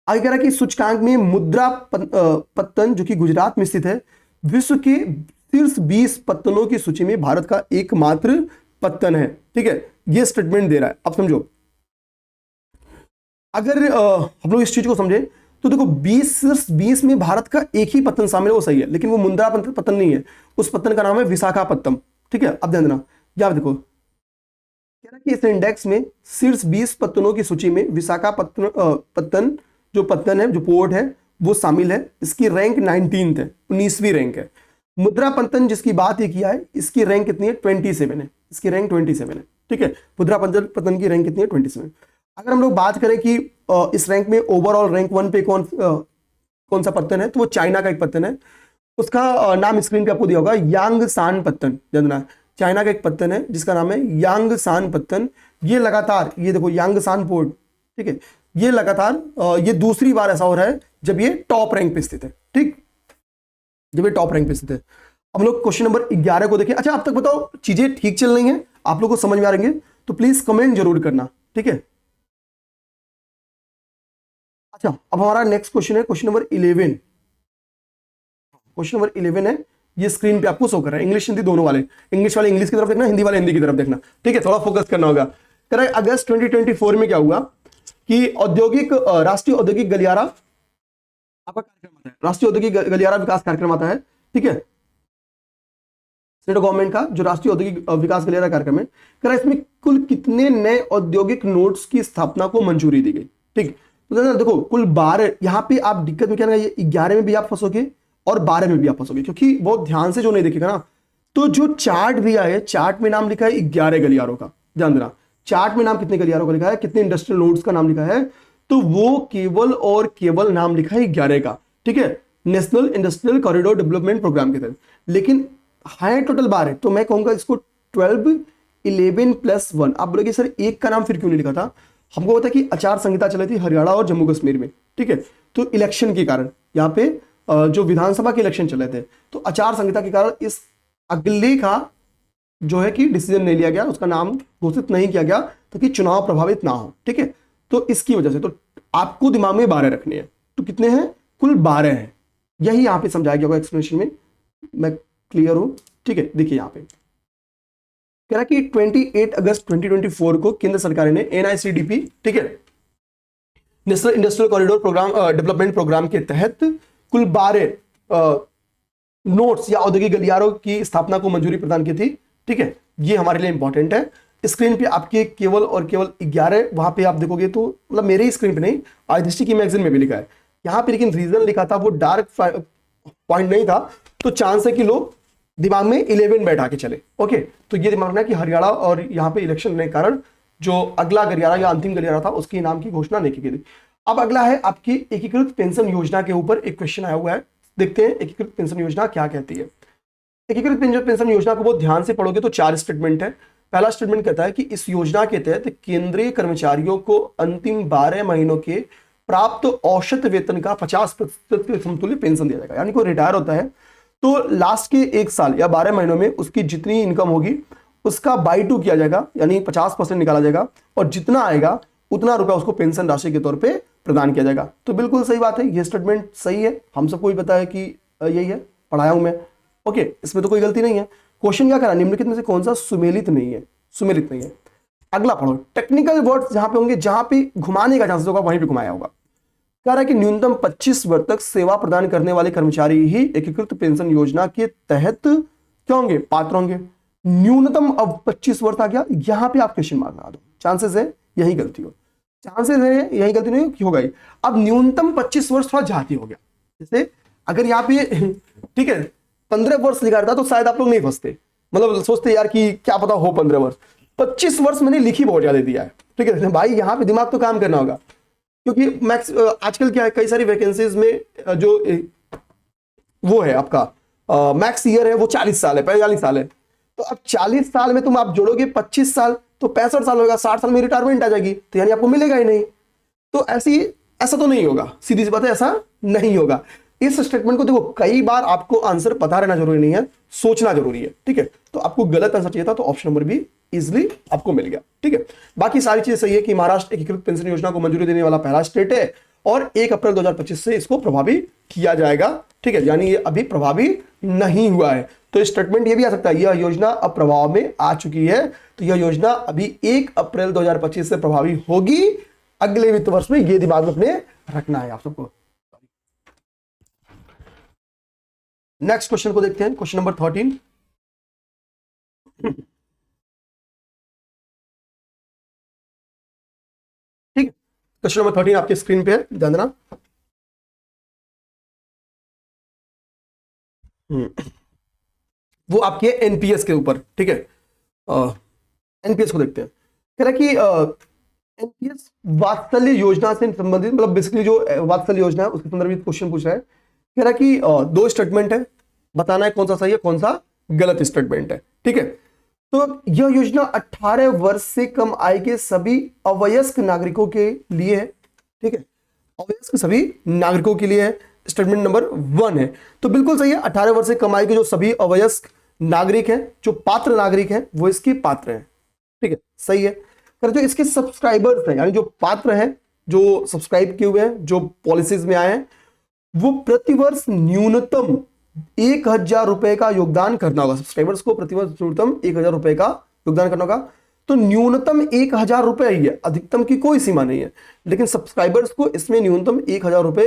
आगे कह रहा है कि सूचकांक में मुद्रा पत्तन जो कि गुजरात में स्थित है, विश्व के शीर्ष 20 पत्तनों की सूची में भारत का एकमात्र पत्तन है। ठीक है, ये स्टेटमेंट दे रहा है। अब समझो, अगर हम लोग इस चीज को समझे तो देखो 20 में भारत का एक ही पत्तन शामिल है, वो सही है, लेकिन वो मुद्रा पत्तन नहीं है। उस पत्तन का नाम है विशाखापत्तनम। ठीक है, अब ध्यान देना, क्या देखो कह रहा कि इस इंडेक्स में शीर्ष 20 पत्तनों की सूची में विशाखापत्तन जो पत्तन है, जो पोर्ट है, वो शामिल है। इसकी रैंक 19th है, 19वीं रैंक है। मुद्रा पत्तन जिसकी बात ये किया है, इसकी रैंक कितनी है, 27 है। इसकी रैंक 27 है। ठीक है, मुद्रा पत्तन की रैंक कितनी है, 27। अगर हम लोग बात करें कि इस रैंक में ओवरऑल रैंक 1 पे कौन सा पत्तन है, तो वो चाइना का एक पत्तन है। उसका नाम स्क्रीन पे आपको दिया होगा, यांग सान पत्तन। जानना, चाइना का एक पत्तन है जिसका नाम है यांग सान पत्तन। ये लगातार, ये देखो यांग सान पोर्ट, ठीक है, ये लगातार ये दूसरी बार ऐसा हो रहा है जब ये टॉप रैंक पे स्थित है। ठीक, जब ये टॉप रैंक पे स्थित है। हम लोग क्वेश्चन नंबर 11 को देखें। अच्छा, अब तक बताओ चीजें ठीक चल रही हैं, आप लोग को समझ में आ रही है, तो प्लीज कमेंट जरूर करना। ठीक है, अच्छा, अब हमारा नेक्स्ट क्वेश्चन है क्वेश्चन नंबर 11। क्वेश्चन नंबर 11 है, ये स्क्रीन पे आपको शो कर रहा है, इंग्लिश हिंदी दोनों वाले। इंग्लिश वाले इंग्लिश की तरफ देखना, हिंदी वाले हिंदी की तरफ देखना। ठीक है, थोड़ा फोकस करना होगा। कह रहा है अगस्त 2024 में क्या हुआ कि राष्ट्रीय औद्योगिक गलियारा आपका कार्यक्रम आता है, राष्ट्रीय औद्योगिक गलियारा विकास कार्यक्रम आता है। ठीक है, सेंट्रल गवर्नमेंट का जो राष्ट्रीय औद्योगिक विकास गलियारा कार्यक्रम है। कह रहा है इसमें कुल कितने नए औद्योगिक नोड्स की स्थापना को मंजूरी दी गई। ठीक, तो देखो कुल 12। यहां पे आप दिक्कत में क्या, 11 में भी आप फंसोगे और 12 में भी आप फंसोगे, क्योंकि बहुत ध्यान से जो नहीं देखेगा ना, तो जो चार्ट दिया है, चार्ट में नाम लिखा है 11 गलियारों का, ध्यान देना, चार्ट में नाम कितने गलियारों का लिखा है, कितने इंडस्ट्रियल नोड्स का नाम लिखा है, तो वो केवल और केवल नाम लिखा है 11 का, ठीक है, national industrial corridor development programme के तहत। लेकिन है टोटल 12, तो मैं कहूंगा इसको 12, 11 प्लस 1। आप बोलोगे सर एक का नाम फिर क्यों नहीं लिखा था? हमको पता कि आचार संहिता चली थी हरियाणा और जम्मू कश्मीर में, ठीक है, तो इलेक्शन के कारण यहाँ पे जो विधानसभा के इलेक्शन चले थे, तो आचार संहिता के कारण इस अगले का जो है कि डिसीजन नहीं लिया गया, उसका नाम घोषित नहीं किया गया ताकि चुनाव प्रभावित ना हो, ठीक है। तो इसकी वजह से तो आपको दिमाग में 12 रखने हैं, तो कितने हैं? कुल 12 हैं। यही यहां पे समझाया गया होगा एक्सप्लेनेशन में, मैं क्लियर हूं, ठीक है। देखिए यहां पे कह रहा कि 28 अगस्त 2024 को केंद्र सरकार ने NICDP, ठीक है, national industrial corridor programme development programme के तहत कुल 12 नोट्स या औद्योगिक गलियारों की स्थापना को मंजूरी प्रदान की थी, ठीक है। ये हमारे लिए इंपॉर्टेंट है। स्क्रीन पे आपके केवल और केवल 11, वहां पे आप देखोगे तो मतलब मेरे ही स्क्रीन पे नहीं, आईडीसी की मैगजीन में भी लिखा है यहाँ पे, लेकिन रीजन लिखा था वो डार्क पॉइंट नहीं था, तो चांस है कि लोग दिमाग में 11 बैठा के चले, ओके। तो ये दिमाग रखना कि हरियाणा और यहाँ पे इलेक्शन होने के कारण जो अगला गलियारा या अंतिम गलियारा था उसके नाम की घोषणा नहीं की गई थी। अब अगला है आपकी एकीकृत पेंशन योजना के ऊपर एक क्वेश्चन आया हुआ है, देखते हैं एकीकृत पेंशन योजना क्या कहती है। एकीकृत पेंशन योजना को बहुत ध्यान से पढ़ोगे तो 4 स्टेटमेंट है। पहला स्टेटमेंट कहता है कि इस योजना के तहत केंद्रीय कर्मचारियों को अंतिम 12 महीनों के प्राप्त औसत वेतन का 50% के समतुल्य पेंशन दिया जाएगा। यानी कोई रिटायर होता है तो लास्ट के 1 साल या 12 महीनों में उसकी जितनी इनकम होगी उसका बाई 2 किया जाएगा, यानी 50% निकाला जाएगा, और जितना आएगा उतना रुपया उसको पेंशन राशि के तौर पे प्रदान किया जाएगा। तो बिल्कुल सही बात है, ये स्टेटमेंट सही है, हम सबको भी पता है कि यही है, पढ़ाया हूं मैं, ओके, इसमें तो कोई गलती नहीं है। क्वेश्चन क्या करा, निम्नलिखित में से कौन सा सुमेलित नहीं है? सुमेलित नहीं है। अगला पढ़ो, टेक्निकल वर्ड्स जहां पे होंगे, जहां पे घुमाने का चांसेस होगा वहीं पे घुमाया होगा। कह रहा है कि न्यूनतम 25 वर्ष तक सेवा प्रदान करने वाले कर्मचारी ही एकीकृत पेंशन योजना के तहत क्या होंगे? पात्र होंगे। न्यूनतम अब 25 वर्ष आ गया, यहां पे आप क्वेश्चन मार्क लगा दो, चांसेस है यही गलती हो, चांसेस है यही गलती नहीं हो गई। अब न्यूनतम 25 वर्ष थोड़ा जाती हो गया, जैसे अगर यहाँ पे ठीक है 15 वर्ष लिखा था तो शायद आप लोग नहीं फंसते, मतलब सोचते यार कि क्या पता हो 15 वर्ष, 25 वर्ष मैंने लिखी बहुत ज्यादा दिया है, ठीक है भाई, यहाँ पे दिमाग तो काम करना होगा, क्योंकि मैक्स आजकल क्या है, कई सारी वैकेंसीज में जो वो है आपका मैक्स ईयर है वो 40 साल है, 45 साल है, तो अब 40 साल में तुम आप जोड़ोगे 25 साल तो 65 साल होगा, 60 साल में रिटायरमेंट आ जाएगी, तो यानी आपको मिलेगा ही नहीं। तो ऐसा तो नहीं होगा, सीधी सी बात है, ऐसा नहीं होगा। इस स्टेटमेंट को देखो, कई बार आपको आंसर पता रहना जरूरी नहीं है, सोचना जरूरी है, ठीक है। तो आपको गलत आंसर चाहिए था तो ऑप्शन नंबर भी इजिली आपको मिल गया, ठीक है। बाकी सारी चीजें सही है कि महाराष्ट्र एकीकृत पेंशन योजना को मंजूरी देने वाला पहला स्टेट है और 1 अप्रैल 2025 से इसको प्रभावी किया जाएगा, ठीक है, यानी ये अभी प्रभावी नहीं हुआ है। तो स्टेटमेंट ये भी आ सकता है, यह योजना अब प्रभाव में आ चुकी है, तो यह योजना अभी 1 अप्रैल 2025 से प्रभावी होगी अगले वित्त वर्ष में, ये दिमाग में अपने रखना है आप सबको। नेक्स्ट क्वेश्चन को देखते हैं, क्वेश्चन नंबर 13। ठीक, क्वेश्चन नंबर 13 आपके स्क्रीन पे है, ध्यान देना। वो आपके एनपीएस के ऊपर, ठीक है, एनपीएस को देखते हैं। कह रहा कि एनपीएस वात्सल्य योजना से संबंधित, मतलब बेसिकली जो वात्सल्य योजना है उसके संदर्भित क्वेश्चन पूछ रहा है। कह रहा कि 2 स्टेटमेंट है, बताना है कौन सा सही है कौन सा गलत स्टेटमेंट है, ठीक है। तो यह योजना 18 वर्ष से कम आय के सभी अवयस्क नागरिकों के लिए है, ठीक है, अवयस्क सभी नागरिकों के लिए है, स्टेटमेंट नंबर 1 है। तो बिल्कुल सही है, 18 वर्ष से कम आय के जो सभी अवयस्क नागरिक हैं, जो पात्र नागरिक हैं, वो इसके पात्र हैं, ठीक है, सही है। पर जो इसके सब्सक्राइबर्स हैं, यानी जो पात्र हैं, जो सब्सक्राइब किए हुए हैं, जो पॉलिसीज में आए हैं, वो प्रतिवर्ष न्यूनतम 1000 रुपए का योगदान करना होगा। सब्सक्राइबर्स को प्रतिवर्ष न्यूनतम 1000 रुपए का योगदान करना होगा। तो न्यूनतम 1000 रुपए ही है, अधिकतम की कोई सीमा नहीं है, लेकिन सब्सक्राइबर्स को इसमें न्यूनतम 1000 रुपए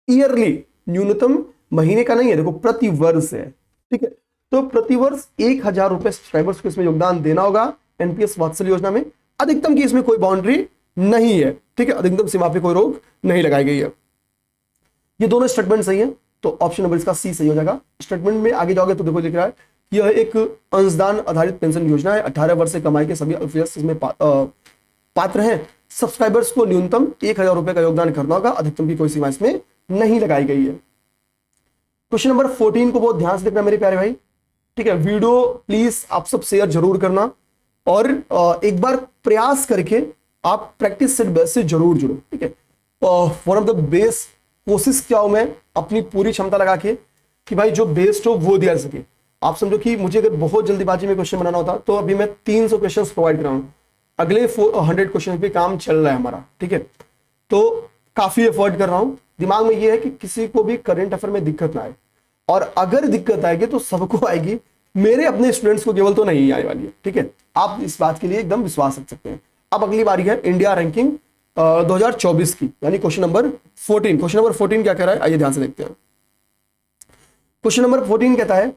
ईयरली, न्यूनतम महीने का नहीं है, देखो प्रतिवर्ष है, ठीक है। तो प्रतिवर्ष 1000 रुपए सब्सक्राइबर्स को इसमें योगदान देना होगा एनपीएस वात्सल्य योजना में। अधिकतम की इसमें कोई बाउंड्री नहीं है, ठीक है, अधिकतम सीमा पे कोई रोक नहीं लगाई गई है। ये दोनों स्टेटमेंट सही है, तो ऑप्शन नंबर इसका सी सही हो जाएगा। स्टेटमेंट में आगे जाओगे तो देखो लिख रहा है यह एक अंशदान आधारित पेंशन योजना है। 18 वर्ष से कमाई के सभी अल्पवयस्क इसमें पात्र हैं। सब्सक्राइबर्स को न्यूनतम 1000 रुपए का योगदान करना होगा, अधिकतम की कोई सीमा इसमें नहीं लगाई गई है। क्वेश्चन नंबर 14 को बहुत ध्यान से देखना मेरे प्यारे भाई, ठीक है। वीडियो प्लीज आप सब शेयर जरूर करना और एक बार प्रयास करके आप प्रैक्टिस सेट बेस से जरूर जुड़ो, ठीक है। वन ऑफ द बेस्ट कोशिश क्या हूं मैं अपनी पूरी क्षमता लगा के कि भाई जो बेस्ट हो वो दिया जा सके। आप समझो कि मुझे अगर बहुत जल्दीबाजी में क्वेश्चन बनाना होता तो अभी मैं 300 क्वेश्चन प्रोवाइड कराऊं, अगले 100 क्वेश्चन पे काम चल रहा है हमारा, ठीक है। तो काफी एफर्ट कर रहा हूं। दिमाग में ये है कि किसी को भी करंट अफेयर में दिक्कत ना आए, और अगर दिक्कत आएगी तो सबको आएगी, मेरे अपने स्टूडेंट्स को केवल तो नहीं आने वाली है, ठीक है। आप इस बात के लिए एकदम विश्वास रख सकते हैं। अब अगली बारी है इंडिया रैंकिंग 2024 की, यानी क्वेश्चन नंबर 14। क्वेश्चन नंबर 14 क्या कह रहा है, आइए ध्यान से देखते हैं। क्वेश्चन नंबर 14 कहता है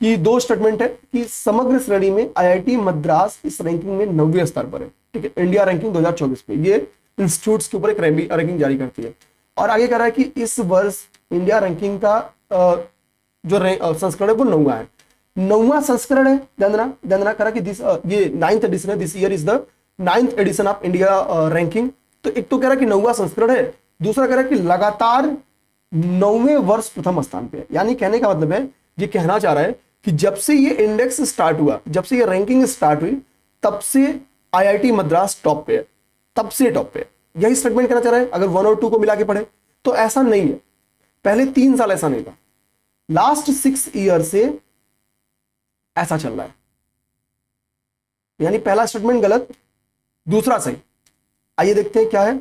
कि 2 स्टेटमेंट है कि समग्र श्रेणी में आईआईटी मद्रास इस रैंकिंग में 90वें स्तर पर है, ठीक है। इंडिया रैंकिंग 2024 पे ये इंस्टीट्यूट्स के ऊपर एक रैंकिंग जारी करती है। और आगे कह रहा है कि इस वर्ष इंडिया रैंकिंग का जो संस्करण है वो 9वां है। 9वां संस्करण है, ध्यान करा कि ये 9th एडिशन है, this year is the 9th edition of India ranking. तो एक तो कह रहा है कि 9वां संस्करण है, दूसरा कह रहा है कि लगातार 9वें वर्ष प्रथम स्थान पे है। यानी कहने का मतलब है, ये कहना चाह रहा है कि जब से ये इंडेक्स स्टार्ट हुआ, जब से ये रैंकिंग स्टार्ट हुई, तब से आईआईटी मद्रास टॉप पे है, तब से टॉप पे है। यही स्टेटमेंट कहना चाह रहा है। अगर 1 और 2 को मिला के पढ़े तो ऐसा नहीं है, पहले 3 साल ऐसा नहीं था, लास्ट 6 ईयर से ऐसा चल रहा है। यानी पहला स्टेटमेंट गलत, दूसरा सही। आइए देखते हैं क्या है।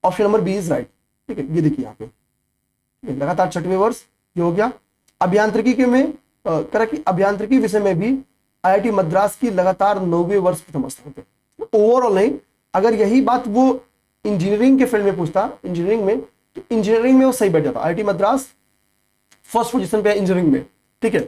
Option number B is right, ठीक है। ये देखिए यहाँ पे लगातार 6वें वर्ष ये हो गया। अभियांत्रिकी के में करा कि अभियांत्रिकी विषय में भी आईआईटी मद्रास की लगातार 9वें वर्ष प्रथम स्थान पे। ओवरऑल नहीं, अगर यही बात वो इंजीनियरिंग के फील्ड में पूछता, इंजीनियरिंग में, तो इंजीनियरिंग में वो सही बैठ जाता। आईआईटी मद्रास फर्स्ट पोजीशन पे है इंजीनियरिंग में, ठीक है।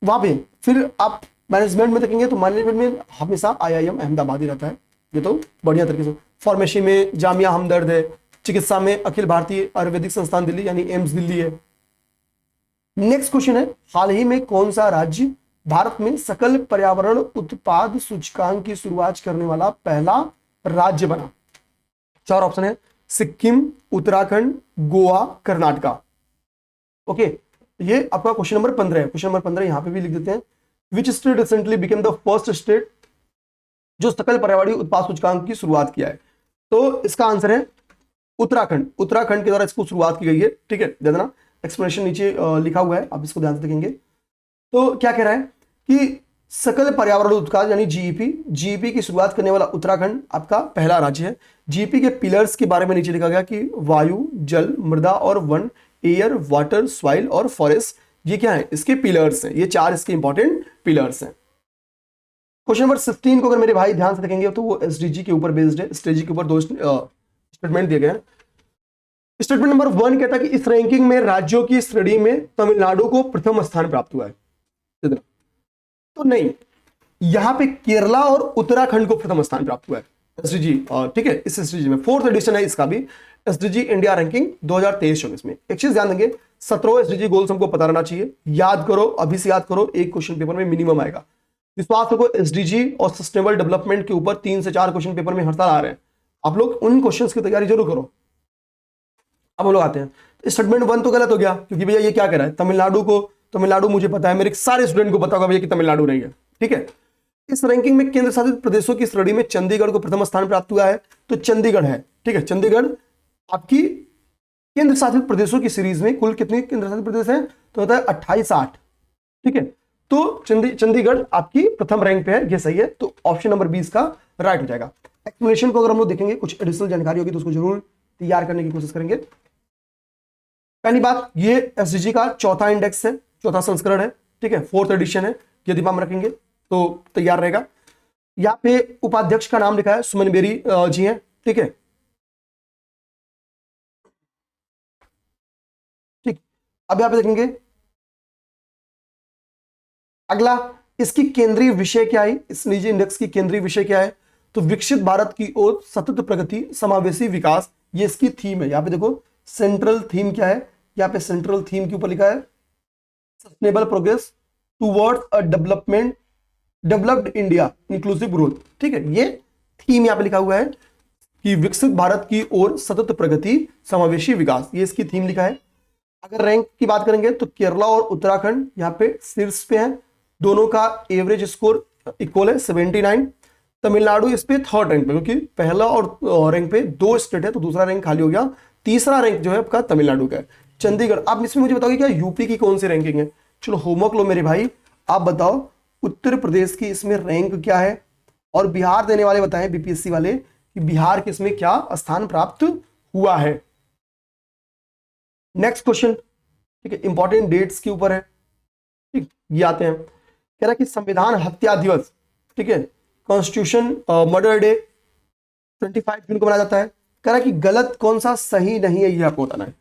वहां पे फिर आप मैनेजमेंट में देखेंगे तो मैनेजमेंट में हमेशा आईआईएम अहमदाबाद ही रहता है, ये तो बढ़िया तरीके से। फार्मेसी में जामिया हमदर्द है, चिकित्सा में अखिल भारतीय आयुर्वेदिक संस्थान दिल्ली यानी एम्स दिल्ली है। नेक्स्ट क्वेश्चन है, हाल ही में कौन सा राज्य भारत में सकल पर्यावरण उत्पाद सूचकांक की शुरुआत करने वाला पहला राज्य बना? 4 ऑप्शन है, सिक्किम, उत्तराखंड, गोवा, कर्नाटका। ओके, ये आपका क्वेश्चन नंबर 15 है। क्वेश्चन नंबर 15 यहां पे भी लिख देते हैं। Which state recently became the first state जो सकल पर्यावरणीय उत्पाद सूचकांक की शुरुआत किया है? तो इसका आंसर है उत्तराखंड। उत्तराखंड के द्वारा इसको शुरुआत की गई है, ठीक है। देखना एक्सप्लेनेशन नीचे लिखा हुआ है, आप इसको ध्यान से देखेंगे। तो क्या कह रहा है कि सकल पर्यावरण उत्पाद यानी जीईपी की शुरुआत करने वाला उत्तराखंड आपका पहला राज्य है। जीईपी के पिलर्स के बारे में नीचे लिखा गया कि वायु, जल, मृदा और वन, एयर, वाटर, सॉइल और फॉरेस्ट, ये क्या है, इसके पिलर्स हैं। ये 4 इसके इंपॉर्टेंट पिलर्स हैं। क्वेश्चन नंबर 16 को अगर मेरे भाई ध्यान से देखेंगे तो वो एसडीजी के ऊपर बेस्ड है। एसडीजी के ऊपर 2 स्टेटमेंट दिए गए हैं। स्टेटमेंट नंबर 1 कहता है कि इस रैंकिंग में राज्यों की श्रेणी में तमिलनाडु को प्रथम स्थान प्राप्त हुआ है। तो नहीं, यहां पे केरला और उत्तराखंड को प्रथम स्थान प्राप्त हुआ है एसडीजी, ठीक है। इस एसडीजी में 4th एडिशन है इसका भी, एसडीजी इंडिया रैंकिंग 2023-24 में। एक चीज ध्यान देंगे, 17 एसडीजी गोल्स हमको पता रहना चाहिए। याद करो, अभी से याद करो, एक क्वेश्चन पेपर में मिनिमम आएगा। विश्वास रखो, एसडीजी और सस्टेनेबल डेवलपमेंट के ऊपर 3 से 4 क्वेश्चन पेपर में हर साल आ रहे हैं। आप लोग उन क्वेश्चंस की तैयारी जरूर करो। अब हम लोग आते हैं, स्टेटमेंट 1 तो गलत हो गया, क्योंकि भैया ये क्या कह रहा है, तमिलनाडु मुझे पता है, मेरे सारे स्टूडेंट को पता होगा भैया कि तमिलनाडु नहीं है, ठीक है। इस रैंकिंग में केंद्र शासित प्रदेशों की श्रेणी में चंडीगढ़ को प्रथम स्थान प्राप्त हुआ है। तो चंडीगढ़ है, ठीक है। चंडीगढ़ आपकी केंद्र शासित प्रदेशों की सीरीज में कुल कितने केंद्र शासित प्रदेश हैं? तो होता है 28-8, ठीक है। तो चंडीगढ़ आपकी प्रथम रैंक पे है, ये सही है। तो ऑप्शन नंबर 20 का राइट हो जाएगा। एक्सप्लेनेशन को अगर हम लोग देखेंगे, कुछ एडिशनल जानकारी होगी तो उसको जरूर तैयार करने की कोशिश करेंगे। पहली बात, ये एसडीजी का 4था इंडेक्स है, 4था संस्करण है, ठीक है। 4th एडिशन है, ये दिमाग में रखेंगे तो तैयार रहेगा। यहाँ पे उपाध्यक्ष का नाम लिखा है, सुमन बेरी जी हैं, ठीक है। ठीक, अब यहाँ पे देखेंगे अगला, इसकी केंद्रीय विषय क्या है, इस निजी इंडेक्स की केंद्रीय विषय क्या है? तो विकसित भारत की ओर सतत प्रगति, समावेशी विकास, ये इसकी थीम है। यहाँ पे देखो सेंट्रल थीम क्या है, यहाँ पे सेंट्रल थीम के ऊपर लिखा है sustainable progress towards a developed India inclusive growth. ठीक है, ये थीम यहाँ पे लिखा हुआ है कि विकसित भारत की ओर सतत प्रगति समावेशी विकास, ये इसकी थीम लिखा है। अगर रैंक की बात करेंगे तो केरला और उत्तराखंड यहाँ पे शीर्ष पे है, दोनों का एवरेज स्कोर इक्वल है 79। तमिलनाडु इस पे थर्ड रैंक पे, क्योंकि पहला और रैंक पे दो स्टेट है तो दूसरा रैंक खाली हो गया, तीसरा रैंक जो है आपका तमिलनाडु का है। चंडीगढ़, आप इसमें मुझे बताओगे क्या यूपी की कौन सी रैंकिंग है? चलो होमवर्क लो मेरे भाई, आप बताओ उत्तर प्रदेश की इसमें रैंक क्या है, और बिहार देने वाले बताएं बीपीएससी वाले कि बिहार के इसमें क्या स्थान प्राप्त हुआ है। नेक्स्ट क्वेश्चन, ठीक है, इंपॉर्टेंट डेट्स के ऊपर है। ठीक, ये आते हैं, कह रहा है कि संविधान हत्या दिवस, ठीक है, कॉन्स्टिट्यूशन मर्डर डे 25 जून को मनाया जाता है। कह रहा है कि गलत कौन सा सही नहीं है, ये आपको बताना है।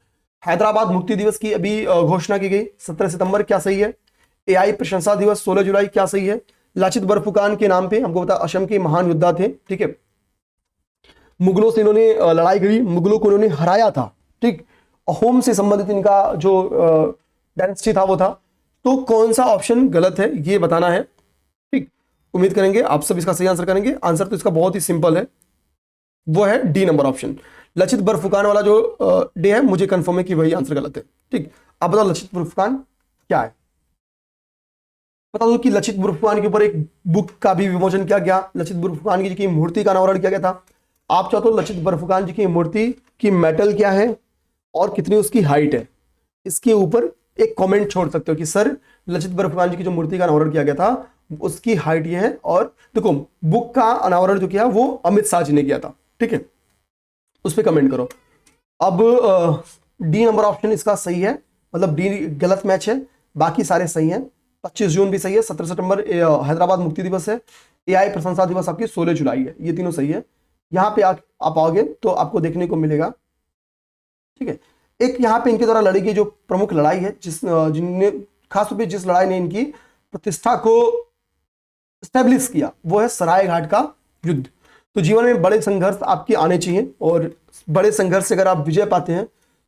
हैदराबाद मुक्ति दिवस की अभी घोषणा की गई 17 सितंबर, क्या सही है? एआई प्रशंसा दिवस 16 जुलाई, क्या सही है? लाचित बरफुकान के नाम पे हमको पता असम के महान योद्धा थे, ठीक है, मुगलों से इन्होंने लड़ाई करी, मुगलों को इन्होंने हराया था। ठीक, अहोम से संबंधित इनका जो डायनेस्टी था वो था। तो कौन सा ऑप्शन गलत है ये बताना है। ठीक, उम्मीद करेंगे आप सब इसका सही आंसर करेंगे। आंसर तो इसका बहुत ही सिंपल है, वो है D number option. Lachit Barphukan वाला जो डे है, मुझे कंफर्म है कि वही आंसर गलत है। ठीक, आप बताओ लचित बरफुकान क्या है? बता दो कि लचित बरफुकान के ऊपर एक बुक का भी विमोचन किया गया, लचित बरफुकान जी की मूर्ति का अनावरण किया गया था। आप चाहो तो लचित बरफुकान जी की मूर्ति की मेटल क्या है और कितनी उसकी हाइट है, इसके ऊपर एक कमेंट छोड़ सकते हो कि सर लचित बरफुकान जी की जो मूर्ति का अनावरण किया गया था उसकी हाइट ये है। और देखो बुक का अनावरण जो किया वो अमित शाह जी ने किया था, ठीक है, उस पर कमेंट करो। अब डी नंबर ऑप्शन इसका सही है, मतलब डी गलत मैच है, बाकी सारे सही हैं। 25 जून भी सही है, 17 सितंबर हैदराबाद मुक्ति दिवस है, एआई प्रशंसा दिवस आपकी 16 जुलाई है, ये तीनों सही है। यहाँ पे आप आओगे तो आपको देखने को मिलेगा, ठीक है, एक यहाँ पे इनके द्वारा लड़ी गई जो प्रमुख लड़ाई है, जिनने खास तौर पे जिस लड़ाई ने इनकी प्रतिष्ठा को स्टैब्लिश किया वो है सरायघाट का युद्ध। तो जीवन में बड़े संघर्ष आपके आने चाहिए, और बड़े संघर्ष से अगर आप विजय पाते हैं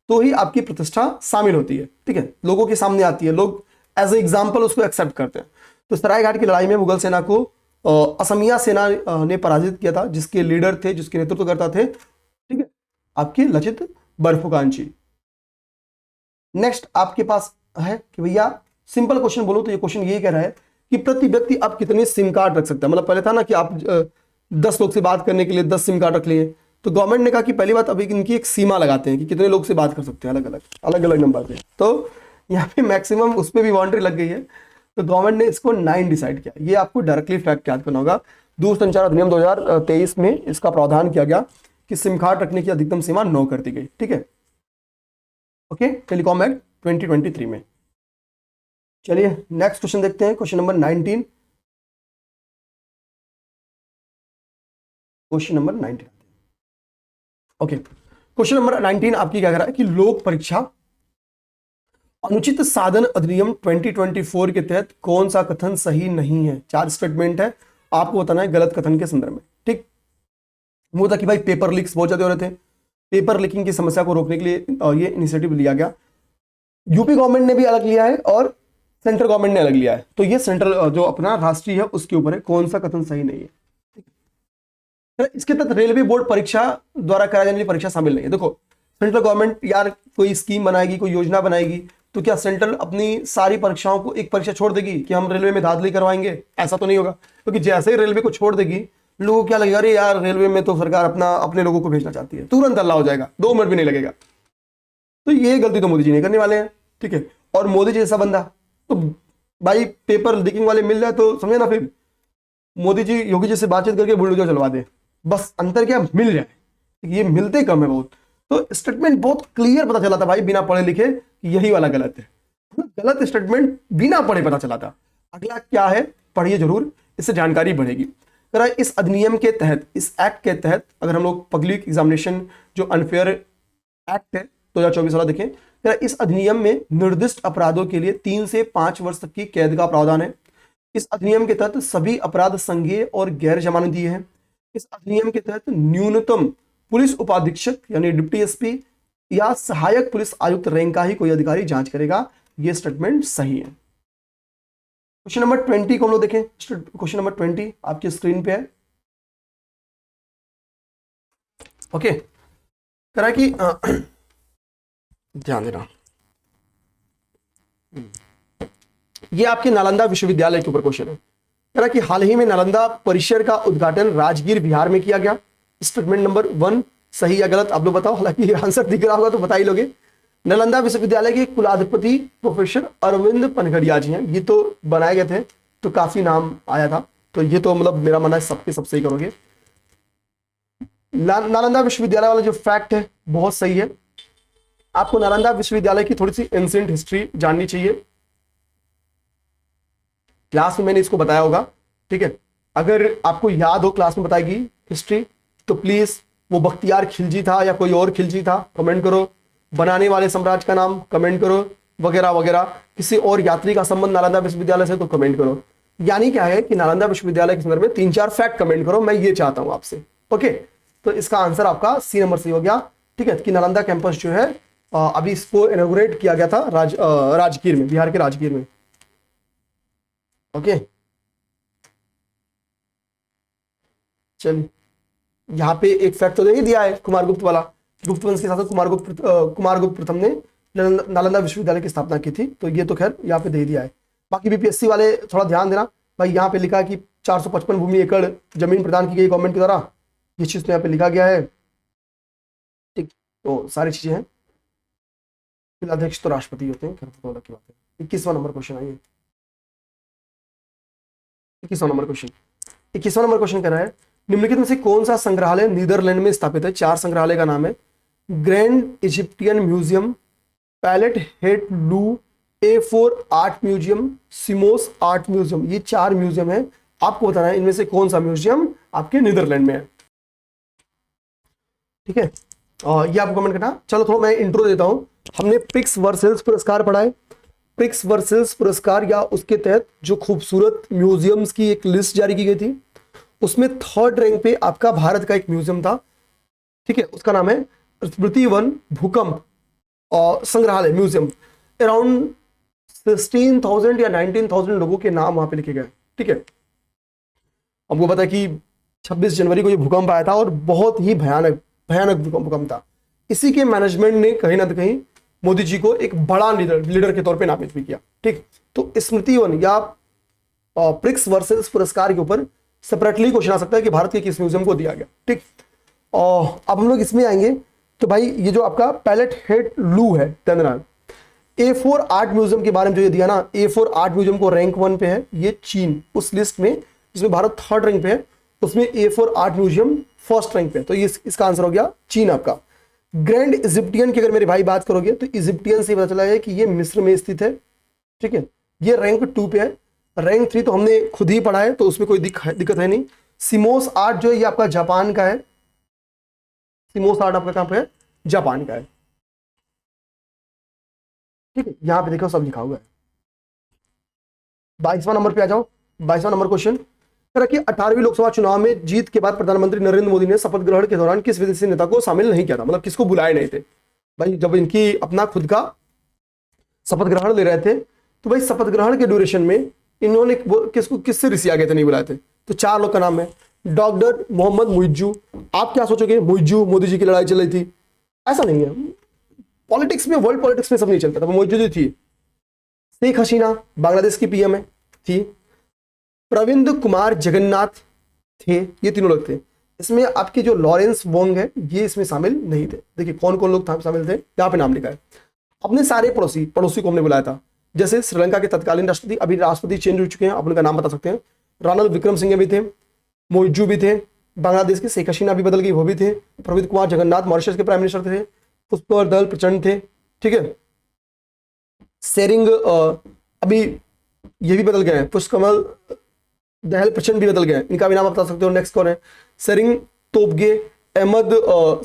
तो ही आपकी प्रतिष्ठा शामिल होती है, ठीक है, लोगों के सामने आती है, लोग एज ए एग्जाम्पल उसको एक्सेप्ट करते हैं। तो सरायघाट की लड़ाई में मुगल सेना को असमिया सेना ने पराजित किया था, जिसके लीडर थे, जिसके नेतृत्व करता थे, ठीक है, आपके लचित बरफुकान जी। नेक्स्ट आपके पास है कि भैया सिंपल क्वेश्चन बोलो तो ये क्वेश्चन यही कह रहा है कि प्रति व्यक्ति आप कितने सिम कार्ड रख सकते हैं। मतलब पहले था ना कि आप 10 लोग से बात करने के लिए 10 सिम कार्ड रख लिए, तो गवर्नमेंट ने कहा कि पहली बात अभी इनकी एक सीमा लगाते हैं कि कितने लोग से बात कर सकते हैं अलग अलग नंबर पे। तो यहाँ पे मैक्सिमम उस पर भी बाउंड्री लग गई है, तो गवर्नमेंट ने इसको 9 डिसाइड किया। ये आपको डायरेक्टली फैक्ट याद करना होगा, दूरसंचार अधिनियम 2023 में इसका प्रावधान किया गया कि सिम कार्ड रखने की अधिकतम सीमा 9 कर दी गई, ठीक है, ओके, टेलीकॉम एक्ट 2023 में। चलिए नेक्स्ट क्वेश्चन देखते हैं, question number 19। Question number 19, okay, question number 19 आपकी क्या कह रहा है कि लोक परीक्षा अनुचित साधन अधिनियम 2024 के तहत कौन सा कथन सही नहीं है। 4 स्टेटमेंट है, आपको बताना है गलत कथन के संदर्भ में। ठीक, वो था कि भाई पेपर लीक्स बहुत ज्यादा हो रहे थे, पेपर लीकिंग की समस्या को रोकने के लिए ये इनिशिएटिव लिया गया। यूपी गवर्नमेंट ने भी अलग लिया है और सेंट्रल गवर्नमेंट ने अलग लिया है, तो ये सेंट्रल जो अपना राष्ट्रीय है उसके ऊपर है, कौन सा कथन सही नहीं है। इसके तहत रेलवे बोर्ड परीक्षा द्वारा कराई जाने वाली परीक्षा शामिल नहीं है। देखो सेंट्रल गवर्नमेंट यार कोई स्कीम बनाएगी, कोई योजना बनाएगी, तो क्या सेंट्रल अपनी सारी परीक्षाओं को एक परीक्षा छोड़ देगी कि हम रेलवे में धांधली करवाएंगे? ऐसा तो नहीं होगा, क्योंकि जैसे ही रेलवे को छोड़ देगी लोगों को क्या लगेगा, अरे यार रेलवे में तो सरकार अपने लोगों को भेजना चाहती है, तुरंत हल्ला हो जाएगा, 2 मिनट भी नहीं लगेगा। तो ये गलती तो मोदी जी नहीं करने वाले हैं, ठीक है, और मोदी जी जैसा बंदा तो भाई पेपर लीकिंग वाले मिल जाए तो समझे ना, फिर मोदी जी योगी जी से बातचीत करके बुलडोजर चलवा दे, बस अंतर क्या मिल जाए, ये मिलते कम है बहुत। तो स्टेटमेंट बहुत क्लियर पता चला था भाई बिना पढ़े लिखे, यही वाला गलत है, गलत स्टेटमेंट बिना पढ़े पता चला था। अगला क्या है, पढ़िए जरूर, इससे जानकारी बढ़ेगी। इस अधिनियम के तहत, इस एक्ट के तहत अगर हम लोग पब्लिक एग्जामिनेशन जो अनफेयर एक्ट है 2024 वाला देखें, इस अधिनियम में निर्दिष्ट अपराधों के लिए 3 से 5 वर्ष तक की कैद का प्रावधान है। इस अधिनियम के तहत सभी अपराध संज्ञेय और गैर जमानती है। इस अधिनियम के तहत न्यूनतम पुलिस उपाधीक्षक यानी डिप्टी एसपी या सहायक पुलिस आयुक्त रैंक का ही कोई अधिकारी जांच करेगा। यह स्टेटमेंट सही है, क्वेश्चन नंबर 20 को हम लोग देखें। क्वेश्चन नंबर 20 आपकी स्क्रीन पे है। ओके, कह रहा है कि ध्यान देना, ये आपके नालंदा विश्वविद्यालय के ऊपर क्वेश्चन है। कह रहा है कि हाल ही में नालंदा परिसर का उद्घाटन राजगीर बिहार में किया गया। स्टेटमेंट नंबर 1 सही या गलत आप लोग बताओ, हालांकि आंसर दिख रहा होगा तो बता ही लोगे। नालंदा विश्वविद्यालय के कुलाधिपति प्रोफेसर अरविंद पनघड़िया जी हैं। ये तो बनाए गए थे तो काफी नाम आया था, तो ये तो मतलब मेरा मानना है सबके सब सही करोगे। नालंदा विश्वविद्यालय वाला जो फैक्ट है बहुत सही है। आपको नालंदा विश्वविद्यालय की थोड़ी सी एंशिएंट हिस्ट्री जाननी चाहिए। क्लास में मैंने इसको बताया होगा, ठीक है। अगर आपको याद हो क्लास में बताएगी हिस्ट्री तो प्लीज वो बख्तियार खिलजी था या कोई और खिलजी था कमेंट करो, बनाने वाले साम्राज्य का नाम कमेंट करो, वगैरह वगैरह। किसी और यात्री का संबंध नालंदा विश्वविद्यालय से तो कमेंट करो। यानी क्या है कि नालंदा विश्वविद्यालय के संदर्भ में 3-4 फैक्ट कमेंट करो, मैं ये चाहता हूं आपसे। ओके, तो इसका आंसर आपका सी नंबर सही हो गया, ठीक है। कि नालंदा कैंपस जो है अभी इसको इनॉग्रेट किया गया था राजगीर में, बिहार के राजगीर में। ओके, चलिए यहाँ पे एक फैक्ट तो दे ही दिया है कुमारगुप्त वाला, गुप्त वंश के शासक कुमारगुप्त प्रथम ने नालंदा विश्वविद्यालय की स्थापना की थी, तो ये तो खैर यहाँ पे दे ही दिया है। बाकी बीपीएससी वाले थोड़ा ध्यान देना भाई, यहाँ पे लिखा है कि 455 भूमि एकड़ जमीन प्रदान की गई गवर्नमेंट के द्वारा, ये चीज तो यहाँ पे लिखा गया है, ठीक। तो सारी चीजें हैं। अध्यक्ष तो राष्ट्रपति होते हैं, खैर तो अलग की बात है। 21वां नंबर क्वेश्चन आइए। 21वां नंबर क्वेश्चन, 21वां नंबर क्वेश्चन कह रहा है निम्नलिखित में से कौन सा संग्रहालय नीदरलैंड में स्थापित है। 4 संग्रहालय का नाम है। ग्रैंड इजिप्टियन म्यूजियम, पैलेट हेट लू, A4 आर्ट म्यूजियम, सिमोस आर्ट म्यूजियम। ये 4 म्यूजियम है, आपको बताना है इनमें से कौन सा म्यूजियम आपके नीदरलैंड में है, ठीक है। और ये आपको कमेंट करना। चलो थोड़ा मैं इंट्रो देता हूं। हमने प्रिक्स वर्सेल्स पुरस्कार पढ़ा है। प्रिक्स वर्सेल्स पुरस्कार या उसके तहत जो खूबसूरत म्यूजियम्स की एक लिस्ट जारी की गई थी, उसमें 3rd रैंक पे आपका भारत का एक म्यूजियम था, ठीक है। उसका नाम है स्मृति वन भूकंप और संग्रहालय म्यूजियम। अराउंड 16,000 या 19,000 लोगों के नाम वहां पे लिखे गए, ठीक है। हमको पता है कि 26 जनवरी को ये भूकंप आया था और बहुत ही भयानक भयानक भूकंप था। इसी के मैनेजमेंट ने कहीं ना कहीं मोदी जी को एक बड़ा लीडर के तौर पे नामित भी किया, ठीक। तो स्मृति वन या प्रिक्स वर्सेस पुरस्कार के ऊपर सेपरेटली क्वेश्चन आ सकता है कि भारत के किस म्यूजियम को दिया गया, ठीक। और अब हम लोग इसमें आएंगे तो भाई ये जो आपका पैलेट हेट लू है तेंदुनान, A4 आर्ट म्यूजियम के बारे में जो ये दिया ना, A4 आर्ट म्यूजियम को रैंक 1 पे है ये चीन, उस लिस्ट में जिसमें भारत 3rd रैंक पे है उसमें A4 art museum 1st rank पे है, तो ये इसका आंसर हो गया चीन आपका। ग्रैंड इजिप्टियन की अगर मेरे भाई बात करोगे तो इजिप्टियन से पता चला है कि ये मिस्र में स्थित है, ठीक है। ये रैंक 2 पे है। रैंक 3 तो हमने खुद ही पढ़ा है तो उसमें कोई दिक्कत है नहीं। सिमोस आर्ट जो है ये आपका जापान का है। सिमोस आर्ट आपका कहां पे है, जापान का है, ठीक है। यहां पे देखो सब लिखा हुआ है। 22वां नंबर पे आ जाओ। 22वां नंबर क्वेश्चन, 18वीं लोकसभा चुनाव में जीत के बाद प्रधानमंत्री नरेंद्र मोदी ने शपथ ग्रहण के दौरान किस विदेशी नेता को शामिल नहीं किया था, मतलब किसको बुलाए नहीं थे भाई। जब इनकी अपना खुद का शपथ ग्रहण ले रहे थे तो भाई शपथ ग्रहण के ड्यूरेशन में इन्होंने किससे ऋषि आगे थे नहीं बुलाए थे, तो 4 लोग का नाम है। डॉक्टर मोहम्मद मुइज्जू, आप क्या सोचोगे मुइज्जू मोदी जी की लड़ाई चल रही थी, ऐसा नहीं है। पॉलिटिक्स में, वर्ल्ड पॉलिटिक्स में सब नहीं चलता था, मौजूद थी। शेख हसीना बांग्लादेश की पीएम है थी। प्रविंद कुमार जगन्नाथ थे, ये तीनों लोग थे। इसमें आपके जो लॉरेंस वोंग है ये इसमें शामिल नहीं थे। देखिए कौन कौन लोग शामिल थे, यहाँ पे नाम लिखा है। अपने सारे पड़ोसी को हमने बुलाया था, जैसे श्रीलंका के तत्कालीन राष्ट्रपति, अभी राष्ट्रपति चेंज हो चुके हैं, आप उनका नाम बता सकते हैं। रानिल विक्रमसिंघे भी थे, मोइजू भी थे, बांग्लादेश के शेख हसीना भी बदल गई वो भी थे, प्रविंद कुमार जगन्नाथ मॉरिशस के प्राइम मिनिस्टर थे, पुष्पवर्धन प्रचंड थे, ठीक है। सेरिंग अभी ये भी बदल गए हैं, पुष्पकमल दहल प्रचंड भी बदल गए, इनका भी नाम आप बता सकते हो। नेक्स्ट कौन है, सेरिंग तोबगे अहमद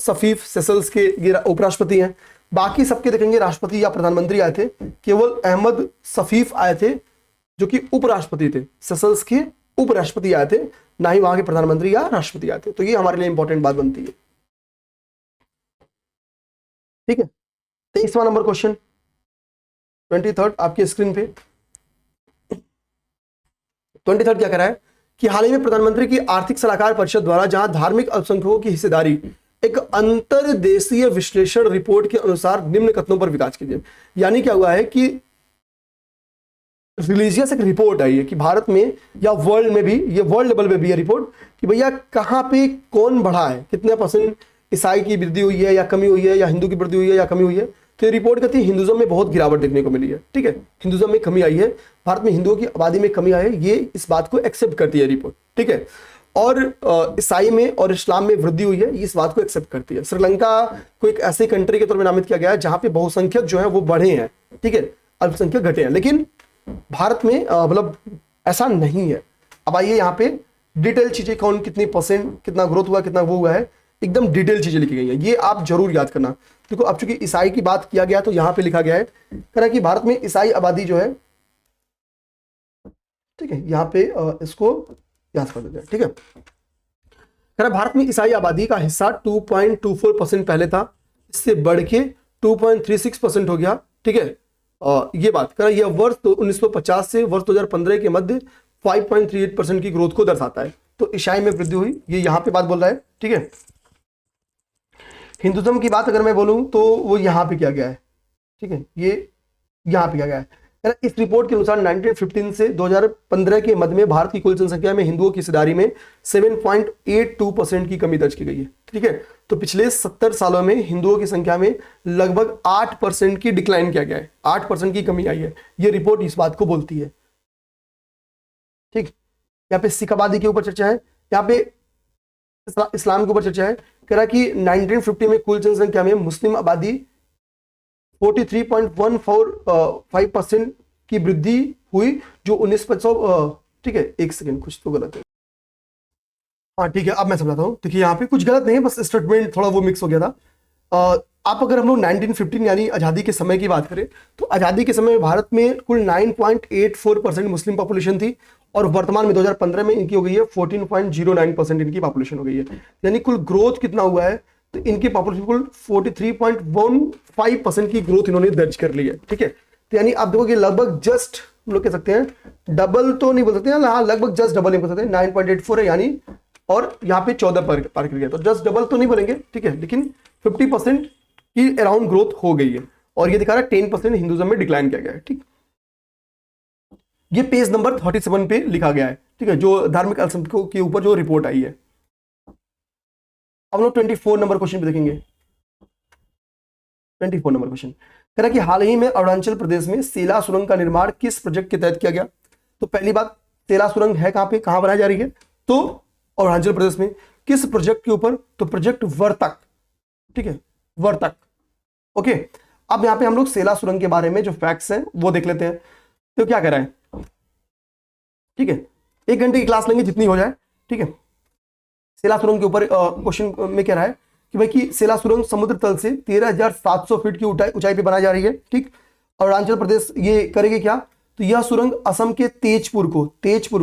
सफीफ सेशल्स के ये उपराष्ट्रपति हैं। बाकी सबके देखेंगे राष्ट्रपति या प्रधानमंत्री आए थे, केवल अहमद सफीफ आए थे जो कि उपराष्ट्रपति थे, सेशल्स के उपराष्ट्रपति आए थे, ना ही वहां के प्रधानमंत्री या राष्ट्रपति आए थे। तो ये हमारे लिए इंपॉर्टेंट बात बनती है, ठीक है। 23वां नंबर क्वेश्चन 23rd आपकी स्क्रीन पे, 23 क्या कह रहा है कि हाल ही में प्रधानमंत्री की आर्थिक सलाहकार परिषद द्वारा जहां धार्मिक अल्पसंख्यकों की हिस्सेदारी एक अंतरदेशीय विश्लेषण रिपोर्ट के अनुसार निम्न कथनों पर विकास कीजिए। यानी क्या हुआ है कि रिलीजियस एक रिपोर्ट आई है कि भारत में या वर्ल्ड में भी, ये वर्ल्ड लेवल में भी है रिपोर्ट कि भैया कहां पे कौन बढ़ा है, कितने परसेंट ईसाई की वृद्धि हुई है या कमी हुई है, या हिंदू की वृद्धि हुई है या कमी हुई है। तो ये रिपोर्ट कहती है हिंदुज्म में बहुत गिरावट देखने को मिली है, ठीक है, हिंदुज्म में कमी आई है, भारत में हिंदुओं की आबादी में कमी आई है, ये इस बात को एक्सेप्ट करती है रिपोर्ट, ठीक है। और ईसाई में और इस्लाम में वृद्धि हुई है, इस बात को एक्सेप्ट करती है। श्रीलंका को एक ऐसे कंट्री के तौर पर नामित किया गया है जहां पे बहुसंख्यक जो है वो बढ़े हैं, ठीक है, अल्पसंख्यक घटे हैं, लेकिन भारत में मतलब ऐसा नहीं है। अब आइए यहाँ पे डिटेल चीजें, कौन कितनी परसेंट, कितना ग्रोथ हुआ, कितना वो हुआ है, एकदम डिटेल चीजें लिखी गई है, ये आप जरूर याद करना। देखो अब चूंकि ईसाई की बात किया गया तो यहाँ पे लिखा गया है कह रहा कि भारत में ईसाई आबादी जो है, ठीक है, यहाँ पे इसको याद कर देते हैं, ठीक है। कह रहा भारत में ईसाई आबादी का हिस्सा 2.24% पहले था, इससे बढ़ के 2.36% हो गया, ठीक है। ये बात कर रहा है, यह वर्ष 1950 से वर्ष 2015 के मध्य 5.38% की ग्रोथ को दर्शाता है। तो ईसाई में वृद्धि हुई, ये यहाँ पे बात बोल रहा है, ठीक है। हिंदुज्म की बात अगर मैं बोलूं तो वो यहाँ पे किया गया है, ठीक है, ये यहाँ पे किया गया है। इस रिपोर्ट के अनुसार 1915 से 2015 के मध्य में भारत की कुल जनसंख्या में हिंदुओं की हिस्सेदारी में 7.82% की कमी दर्ज की गई है, ठीक है। तो पिछले 70 सालों में हिंदुओं की संख्या में लगभग 8% की डिक्लाइन किया गया है, 8% की कमी आई है, यह रिपोर्ट इस बात को बोलती है, ठीक। यहाँ पे सिख आबादी के ऊपर चर्चा है, यहाँ पे इस्लाम के ऊपर चर्चा है। कह रहा कि 1950 में कुल जनसंख्या में मुस्लिम आबादी 43.145% की वृद्धि हुई, जो 1950, ठीक है, एक सेकेंड कुछ तो गलत है, हाँ ठीक है, अब मैं समझाता हूं। देखिए यहाँ पे कुछ गलत नहीं है, बस स्टेटमेंट थोड़ा वो मिक्स हो गया था। आप अगर हम लोग 1915 यानी आज़ादी के समय की बात करें तो आज़ादी के समय भारत में कुल 9.84% मुस्लिम पॉपुलेशन थी, और वर्तमान में 2015 में इनकी हो गई है 14.09% इनकी पॉपुलेशन हो गई है। यानी कुल ग्रोथ कितना हुआ है, तो इनकी पॉपुलेशन कुल 43.15% की ग्रोथ इन्होंने दर्ज कर ली है, ठीक है। तो यानी आप देखोगे लगभग जस्ट हम लोग कह सकते हैं डबल तो नहीं बोल सकते हैं, हाँ लगभग जस्ट डबल नहीं बोल सकते, 9.84 है यानी, और यहाँ पे 14 पार कर गया, तो जस्ट डबल तो नहीं बोलेंगे, ठीक है, लेकिन 50% की अराउंड ग्रोथ हो गई है। और ये दिखा रहा है 10% हिंदुज्म में डिक्लाइन किया गया है, ठीक। ये पेज नंबर 37 पे लिखा गया है, ठीक है, जो धार्मिक अल्पसंख्यकों के ऊपर जो रिपोर्ट आई है। अब लोग 24 नंबर क्वेश्चन पे देखेंगे। 24 नंबर क्वेश्चन कह रहा कि हाल ही में अरुणाचल प्रदेश में सेला सुरंग का निर्माण किस प्रोजेक्ट के तहत किया गया। तो पहली बात, सेला सुरंग है कहां पे, कहां बनाई जा रही है, तो अरुणाचल प्रदेश में। किस प्रोजेक्ट के ऊपर, तो प्रोजेक्ट वर्तक, ठीक है, वर्तक, ओके। अब यहां पे हम लोग सेला सुरंग के बारे में जो फैक्ट्स हैं वो देख लेते हैं। तो क्या कह रहा है, ठीक है, 1 घंटे की क्लास लेंगे जितनी हो जाए, ठीक है। सेला सुरंग के ऊपर क्वेश्चन में कह रहा है कि भाई कि सेला सुरंग समुद्र तल से 13,700 फीट की ऊंचाई पे बनाई जा रही है, ठीक। अरुणाचल प्रदेश ये करेगी क्या, तो यह सुरंग असम के तेजपुर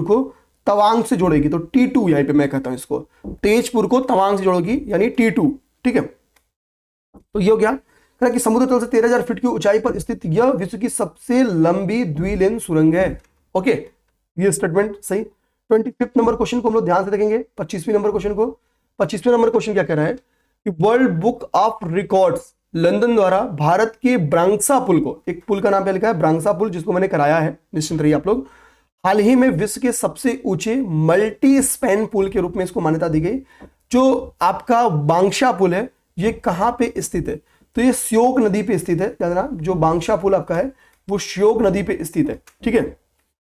को तवांग से जोड़ेगी। तो T2 यहां पे मैं कहता हूं इसको, तेजपुर को तवांग से जोड़ेगी यानी T2, ठीक है। तो ये हो गया कि समुद्र तल से 13,000 फीट की ऊंचाई पर स्थित यह विश्व की सबसे लंबी द्विलेन सुरंग है, ओके, ये स्टेटमेंट सही। 25 नंबर क्वेश्चन को हम लोग ध्यान से देखेंगे। 25वें नंबर क्वेश्चन को, 25वें नंबर क्वेश्चन क्या कह रहा है कि world book of records London द्वारा भारत के ब्रांक्सा पुल को, एक पुल का नाम पे लिखा है ब्रांक्सा पुल, जिसको मैंने कराया है, निश्चिंत रहिए आप लोग, हाल ही में विश्व के सबसे ऊंचे मल्टी स्पैन पुल के रूप में इसको मान्यता दी गई। जो आपका बांग्शा पुल है ये कहां पे स्थित है, तो ये श्योक नदी पे स्थित है, याद रखना, जो बांग्शा पुल आपका है वो श्योक नदी पे स्थित है, ठीक है,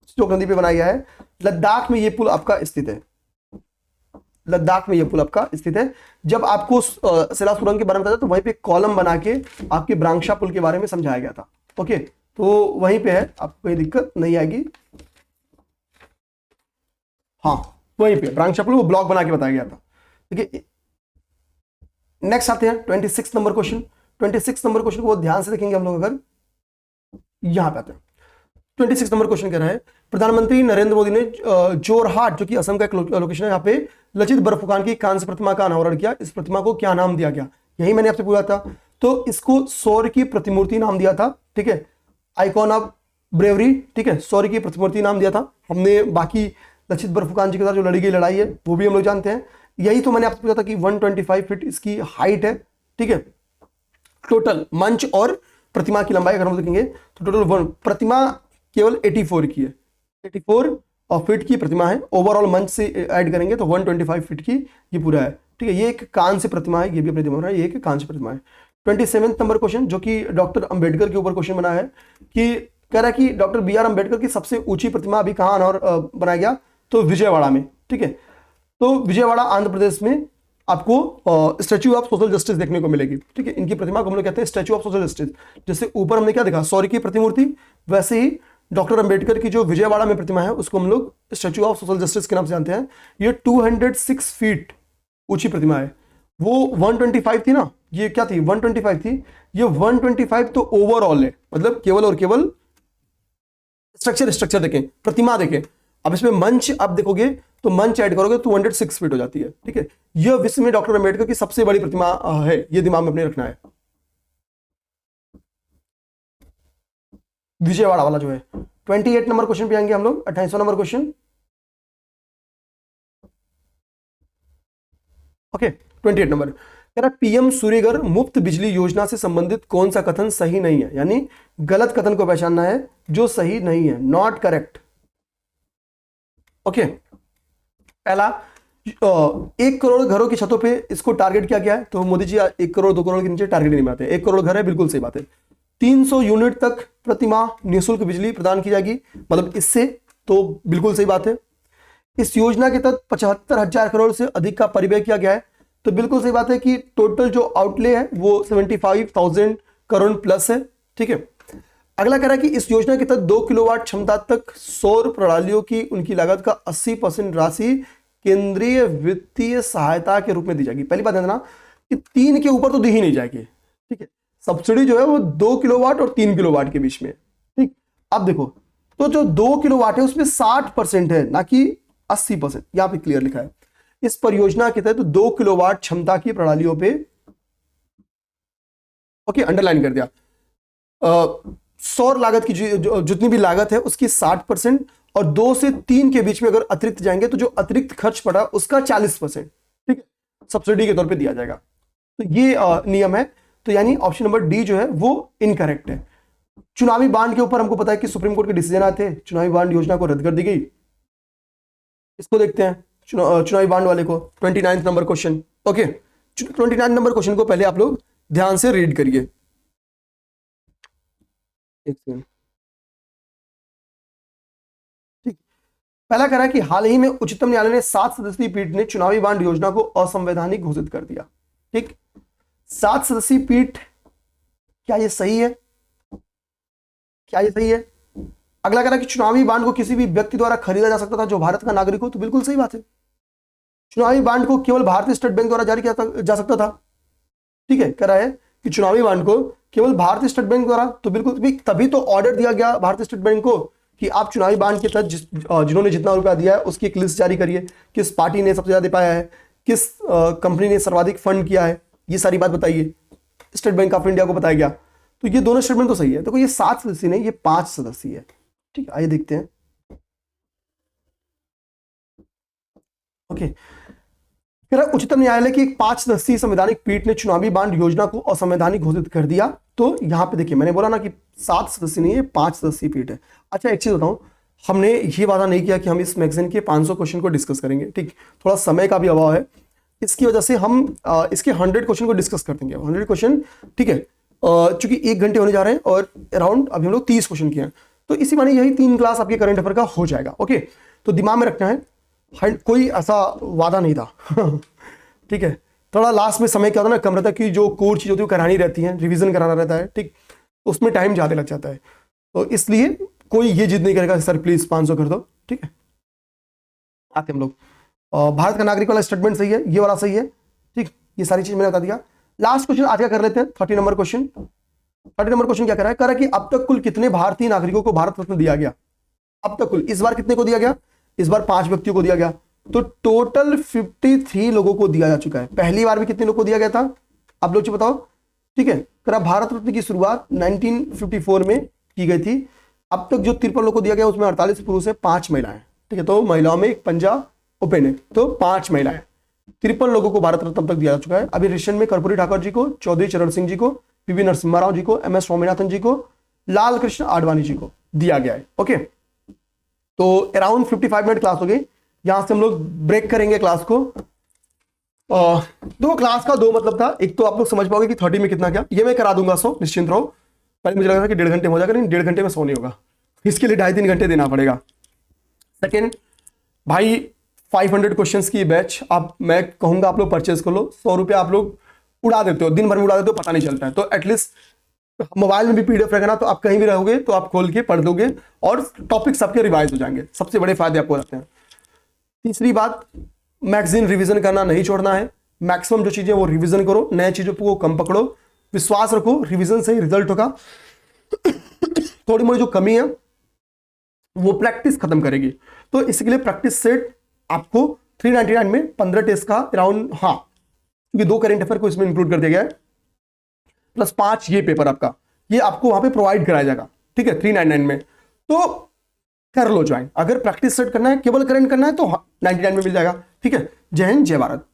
श्योक नदी पे बनाया गया है। लद्दाख में ये पुल आपका स्थित है, लद्दाख में ये पुल आपका स्थित है। जब आपको सेला सुरंग के बारे में बताया तो वहीं पे कॉलम बना के आपके ब्रांक्शा पुल के बारे में समझाया गया था, ओके, तो वहीं पे है, आपको कोई दिक्कत नहीं आएगी, हाँ वहीं पे ब्रांक्शा पुल वो ब्लॉक बना के बताया गया था, ठीक है। नेक्स्ट आते हैं 26 नंबर क्वेश्चन। 26 नंबर क्वेश्चन को ध्यान से देखेंगे हम लोग, अगर यहां पे आते हैं 26 नंबर क्वेश्चन कह रहा है प्रधानमंत्री नरेंद्र मोदी ने जोरहाट, जो कि असम का एक लोकेशन है, यहाँ पे लचित बर्फुखान की कांस्य प्रतिमा का अनावरण किया। इस प्रतिमा को क्या नाम दिया गया, यही मैंने आपसे पूछा था। तो इसको सौर्य की प्रतिमूर्ति नाम दिया था, ठीक है, आइकॉन ऑफ ब्रेवरी, ठीक है, सौर्य की प्रतिमूर्ति नाम दिया था हमने। बाकी लक्षित बर्फुकान जी के साथ जो लड़ी गई लड़ाई है वो भी हम लोग जानते हैं। यही तो मैंने आपसे पूछा था कि 125 फीट इसकी हाइट है, ठीक है। टोटल मंच और प्रतिमा की लंबाई अगर हम देखेंगे तो टोटल प्रतिमा केवल 84 की है, 84 फीट की प्रतिमा है। ओवरऑल मंच से ऐड करेंगे तो 125 फीट की ये पूरा है, ठीक है। ये एक कांस्य प्रतिमा है, ये भी अपने दिमाग में, ये एक कांस्य प्रतिमा है। 27 नंबर क्वेश्चन जो कि डॉक्टर अंबेडकर के ऊपर क्वेश्चन बना है कि कह रहा है कि डॉक्टर बी.आर. अंबेडकर की सबसे ऊंची प्रतिमा अभी कहां बनाया गया, तो विजयवाड़ा में, ठीक है। तो विजयवाड़ा आंध्र प्रदेश में आपको स्टैच्यू ऑफ सोशल जस्टिस देखने को मिलेगी, ठीक है। इनकी प्रतिमा को हम लोग कहते हैं स्टैच्यू ऑफ सोशल जस्टिस। जैसे ऊपर हमने क्या देखा, सौर्य की प्रतिमूर्ति, वैसे ही डॉक्टर अंबेडकर की जो विजयवाड़ा में प्रतिमा है उसको हम लोग स्टैच्यू ऑफ सोशल जस्टिस के नाम से जानते हैं। ये 206 फीट ऊंची प्रतिमा है। वो 125 थी ना, ये क्या थी, 125 थी। ये 125 तो ओवरऑल है, मतलब केवल और केवल स्ट्रक्चर देखें, प्रतिमा देखें। अब इसमें मंच आप देखोगे तो मंच ऐड करोगे तो 206 फीट हो जाती है, ठीक है। यह विश्व में डॉक्टर अंबेडकर की सबसे बड़ी प्रतिमा है, ये दिमाग में अपने रखना है। विजयवाड़ा वाला जो है। 28 नंबर क्वेश्चन पे आएंगे हम लोग, 28वां नंबर क्वेश्चन। ओके, 28 नंबर कह रहा पीएम सूर्यघर मुफ्त बिजली योजना से संबंधित कौन सा कथन सही नहीं है, यानी गलत कथन को पहचानना है जो सही नहीं है, नॉट करेक्ट। ओके, पहला 1 करोड़ घरों की छतों पे इसको टारगेट किया गया है, तो मोदी जी 1 करोड़ 2 करोड़ के नीचे टारगेट नहीं बनाते। 1 करोड़ घर है, बिल्कुल सही बात है। 300 यूनिट तक प्रतिमाह निःशुल्क बिजली प्रदान की जाएगी, मतलब इससे तो बिल्कुल सही बात है। इस योजना के तहत 75,000 करोड़ से अधिक का परिव्यय किया गया है, तो बिल्कुल सही बात है कि टोटल जो आउटले है वो 75,000 करोड़ प्लस है, ठीक है। अगला कह रहा है कि इस योजना के तहत 2 किलोवाट क्षमता तक सौर प्रणालियों की उनकी लागत का 80% राशि केंद्रीय वित्तीय सहायता के रूप में दी जाएगी। पहली बात है ना कि 3 के ऊपर तो दी ही नहीं जाएगी, ठीक है। सब्सिडी जो है वो 2 किलोवाट और 3 किलोवाट के बीच में, ठीक। अब देखो तो जो 2 किलोवाट है उसमें 60% है, ना कि 80%, यहां पे क्लियर लिखा है। इस परियोजना के तहत 2 किलोवाट क्षमता की प्रणालियों पे, ओके, अंडरलाइन कर दिया। सौर लागत की जितनी भी लागत है उसकी 60% और 2 से 3 के बीच में अगर अतिरिक्त जाएंगे तो जो अतिरिक्त खर्च पड़ा उसका 40%, ठीक है, सब्सिडी के तौर पे दिया जाएगा। तो ये नियम है, तो यानी ऑप्शन नंबर डी जो है वो इनकरेक्ट है। चुनावी बांड के ऊपर हमको पता है कि सुप्रीम कोर्ट के डिसीजन आए थे, चुनावी बांड योजना को रद्द कर दी गई। इसको देखते हैं चुनावी बांड वाले को, 29 number question. Okay, 29 number question को पहले आप लोग ध्यान से रीड करिए। एक सेकंड, ठीक। पहला कह रहा है कि हाल ही में उच्चतम न्यायालय ने 7 सदस्यीय पीठ ने चुनावी बांड योजना को असंवैधानिक घोषित कर दिया, ठीक। 7 सदस्यीय पीठ, क्या ये सही है, क्या ये सही है? अगला कह रहा है कि चुनावी बांड को किसी भी व्यक्ति द्वारा खरीदा जा सकता था जो भारत का नागरिक हो, तो बिल्कुल सही बात है। चुनावी बांड को केवल भारतीय स्टेट बैंक द्वारा जारी किया जा सकता था, ठीक है। कह रहा है कि चुनावी बांड को केवल भारतीय स्टेट बैंक द्वारा, तो बिल्कुल तभी तो ऑर्डर दिया गया भारतीय स्टेट बैंक को कि आप चुनावी बांड के तहत जिन्होंने जितना रुपया दिया है उसकी एक लिस्ट जारी करिए, किस पार्टी ने सबसे ज्यादा पाया है, किस कंपनी ने सर्वाधिक फंड किया है, ये सारी बात बताइए। स्टेट बैंक ऑफ इंडिया को बताया गया, तो ये दोनों स्टेटमेंट तो सही है। देखो ये 7 सदस्य नहीं, ये 5 सदस्य है, ठीक है। आइए देखते हैं। ओके, फिर उच्चतम न्यायालय की एक 5 सदस्यीय संवैधानिक पीठ ने चुनावी बांड योजना को असंवैधानिक घोषित कर दिया। तो यहां पे देखिए, मैंने बोला ना कि 7 सदस्य नहीं है, 5 सदस्यीय पीठ है। अच्छा, एक चीज बताऊं, हमने ये वादा नहीं किया कि हम इस मैगजीन के 500 क्वेश्चन को डिस्कस करेंगे, ठीक। थोड़ा समय का भी अभाव है, इसकी वजह से हम इसके 100 क्वेश्चन को डिस्कस कर देंगे, 100 क्वेश्चन, ठीक है। चूंकि 1 घंटे होने जा रहे हैं और अराउंड अभी हम लोग 30 क्वेश्चन किए हैं, तो इसी माने यही 3 क्लास आपके करंट अफेयर का हो जाएगा। ओके, तो दिमाग में रखना है, कोई ऐसा वादा नहीं था ठीक है। थोड़ा लास्ट में समय क्या होता है ना, कम रहता है कि जो कोर चीज होती है वो करानी रहती है, रिवीजन कराना रहता है, ठीक, उसमें टाइम ज्यादा लग जाता है। तो इसलिए कोई ये जिद नहीं करेगा सर प्लीज 500 कर दो, ठीक है। आते हम लोग, भारत का नागरिक वाला स्टेटमेंट सही है, ये वाला सही है, ठीक। ये सारी चीज मैंने बता दिया। लास्ट क्वेश्चन आज का कर लेते हैं, 30 नंबर क्वेश्चन। 30 नंबर क्वेश्चन क्या कर रहा है, कह रहा है कि अब तक कुल कितने भारतीय नागरिकों को भारत रत्न दिया गया? अब तक कुल, इस बार कितने को दिया गया? इस बार 5 व्यक्तियों को दिया गया, तो टोटल 53 लोगों को दिया जा चुका है। पहली बार भी कितने लोगों को दिया गया था, आप लोग बताओ, ठीक है। कह रहा भारत रत्न की शुरुआत 1954 में की गई थी। अब तक जो 53 लोगों को दिया गया उसमें 48 पुरुष है, 5 महिलाएं, ठीक है, तो महिलाओं में एक पंजा ओपन है, तो 5 महिलाएं। 53 लोगों को भारत रत्न तक दिया जा चुका है। अभी रिसेंट में कर्पूरी ठाकुर जी को, चौधरी चरण सिंह जी को, पीवी नरसिम्हा राव जी को, MS स्वामीनाथन जी को, लाल कृष्ण आडवाणी जी को दिया गया है। ओके, तो अराउंड 55 मिनट क्लास हो गई। यहां से हम लोग ब्रेक करेंगे क्लास को। तो क्लास का 2 मतलब था, एक तो आप लोग समझ पाओगे कि 30 में कितना क्या, ये मैं करा दूंगा, सो निश्चिंत रहो। पहले मुझे लग रहा था कि 1.5 घंटे में हो जाएगा, लेकिन 1.5 घंटे में सो नहीं होगा, इसके लिए 2.5-3 घंटे देना पड़ेगा। सेकेंड भाई, 500 क्वेश्चंस की बैच आप, मैं कहूंगा आप लोग परचेज कर लो। 100 रुपये आप लोग उड़ा देते हो, दिन भर में उड़ा देते हो, पता नहीं चलता है। तो एटलीस्ट मोबाइल में भी PDF रहेगा ना, तो आप कहीं भी रहोगे तो आप खोल के पढ़ दोगे और टॉपिक्स आपके रिवाइज हो जाएंगे। सबसे बड़े फायदे आपको होते हैं। तीसरी बात, मैगजीन रिवीजन करना नहीं छोड़ना है। मैक्सिमम जो चीजें वो रिवीजन करो, नए चीजों को कम पकड़ो, विश्वास रखो, रिवीजन से ही रिजल्ट होगा। थोड़ी मोड़ी जो कमी है वो प्रैक्टिस खत्म करेगी। तो इसके लिए प्रैक्टिस सेट आपको 399 में 15 टेस्ट का अराउंड, हाँ क्योंकि 2 करेंट अफेयर को इसमें इंक्लूड कर दिया गया है, प्लस 5 ये पेपर आपका, ये आपको वहां पे प्रोवाइड कराया जाएगा। ठीक है, 399 में। तो कर लो ज्वाइन। अगर प्रैक्टिस सेट करना है, केवल करंट करना है, तो 99 में मिल जाएगा। ठीक है, जय हिंद, जय भारत।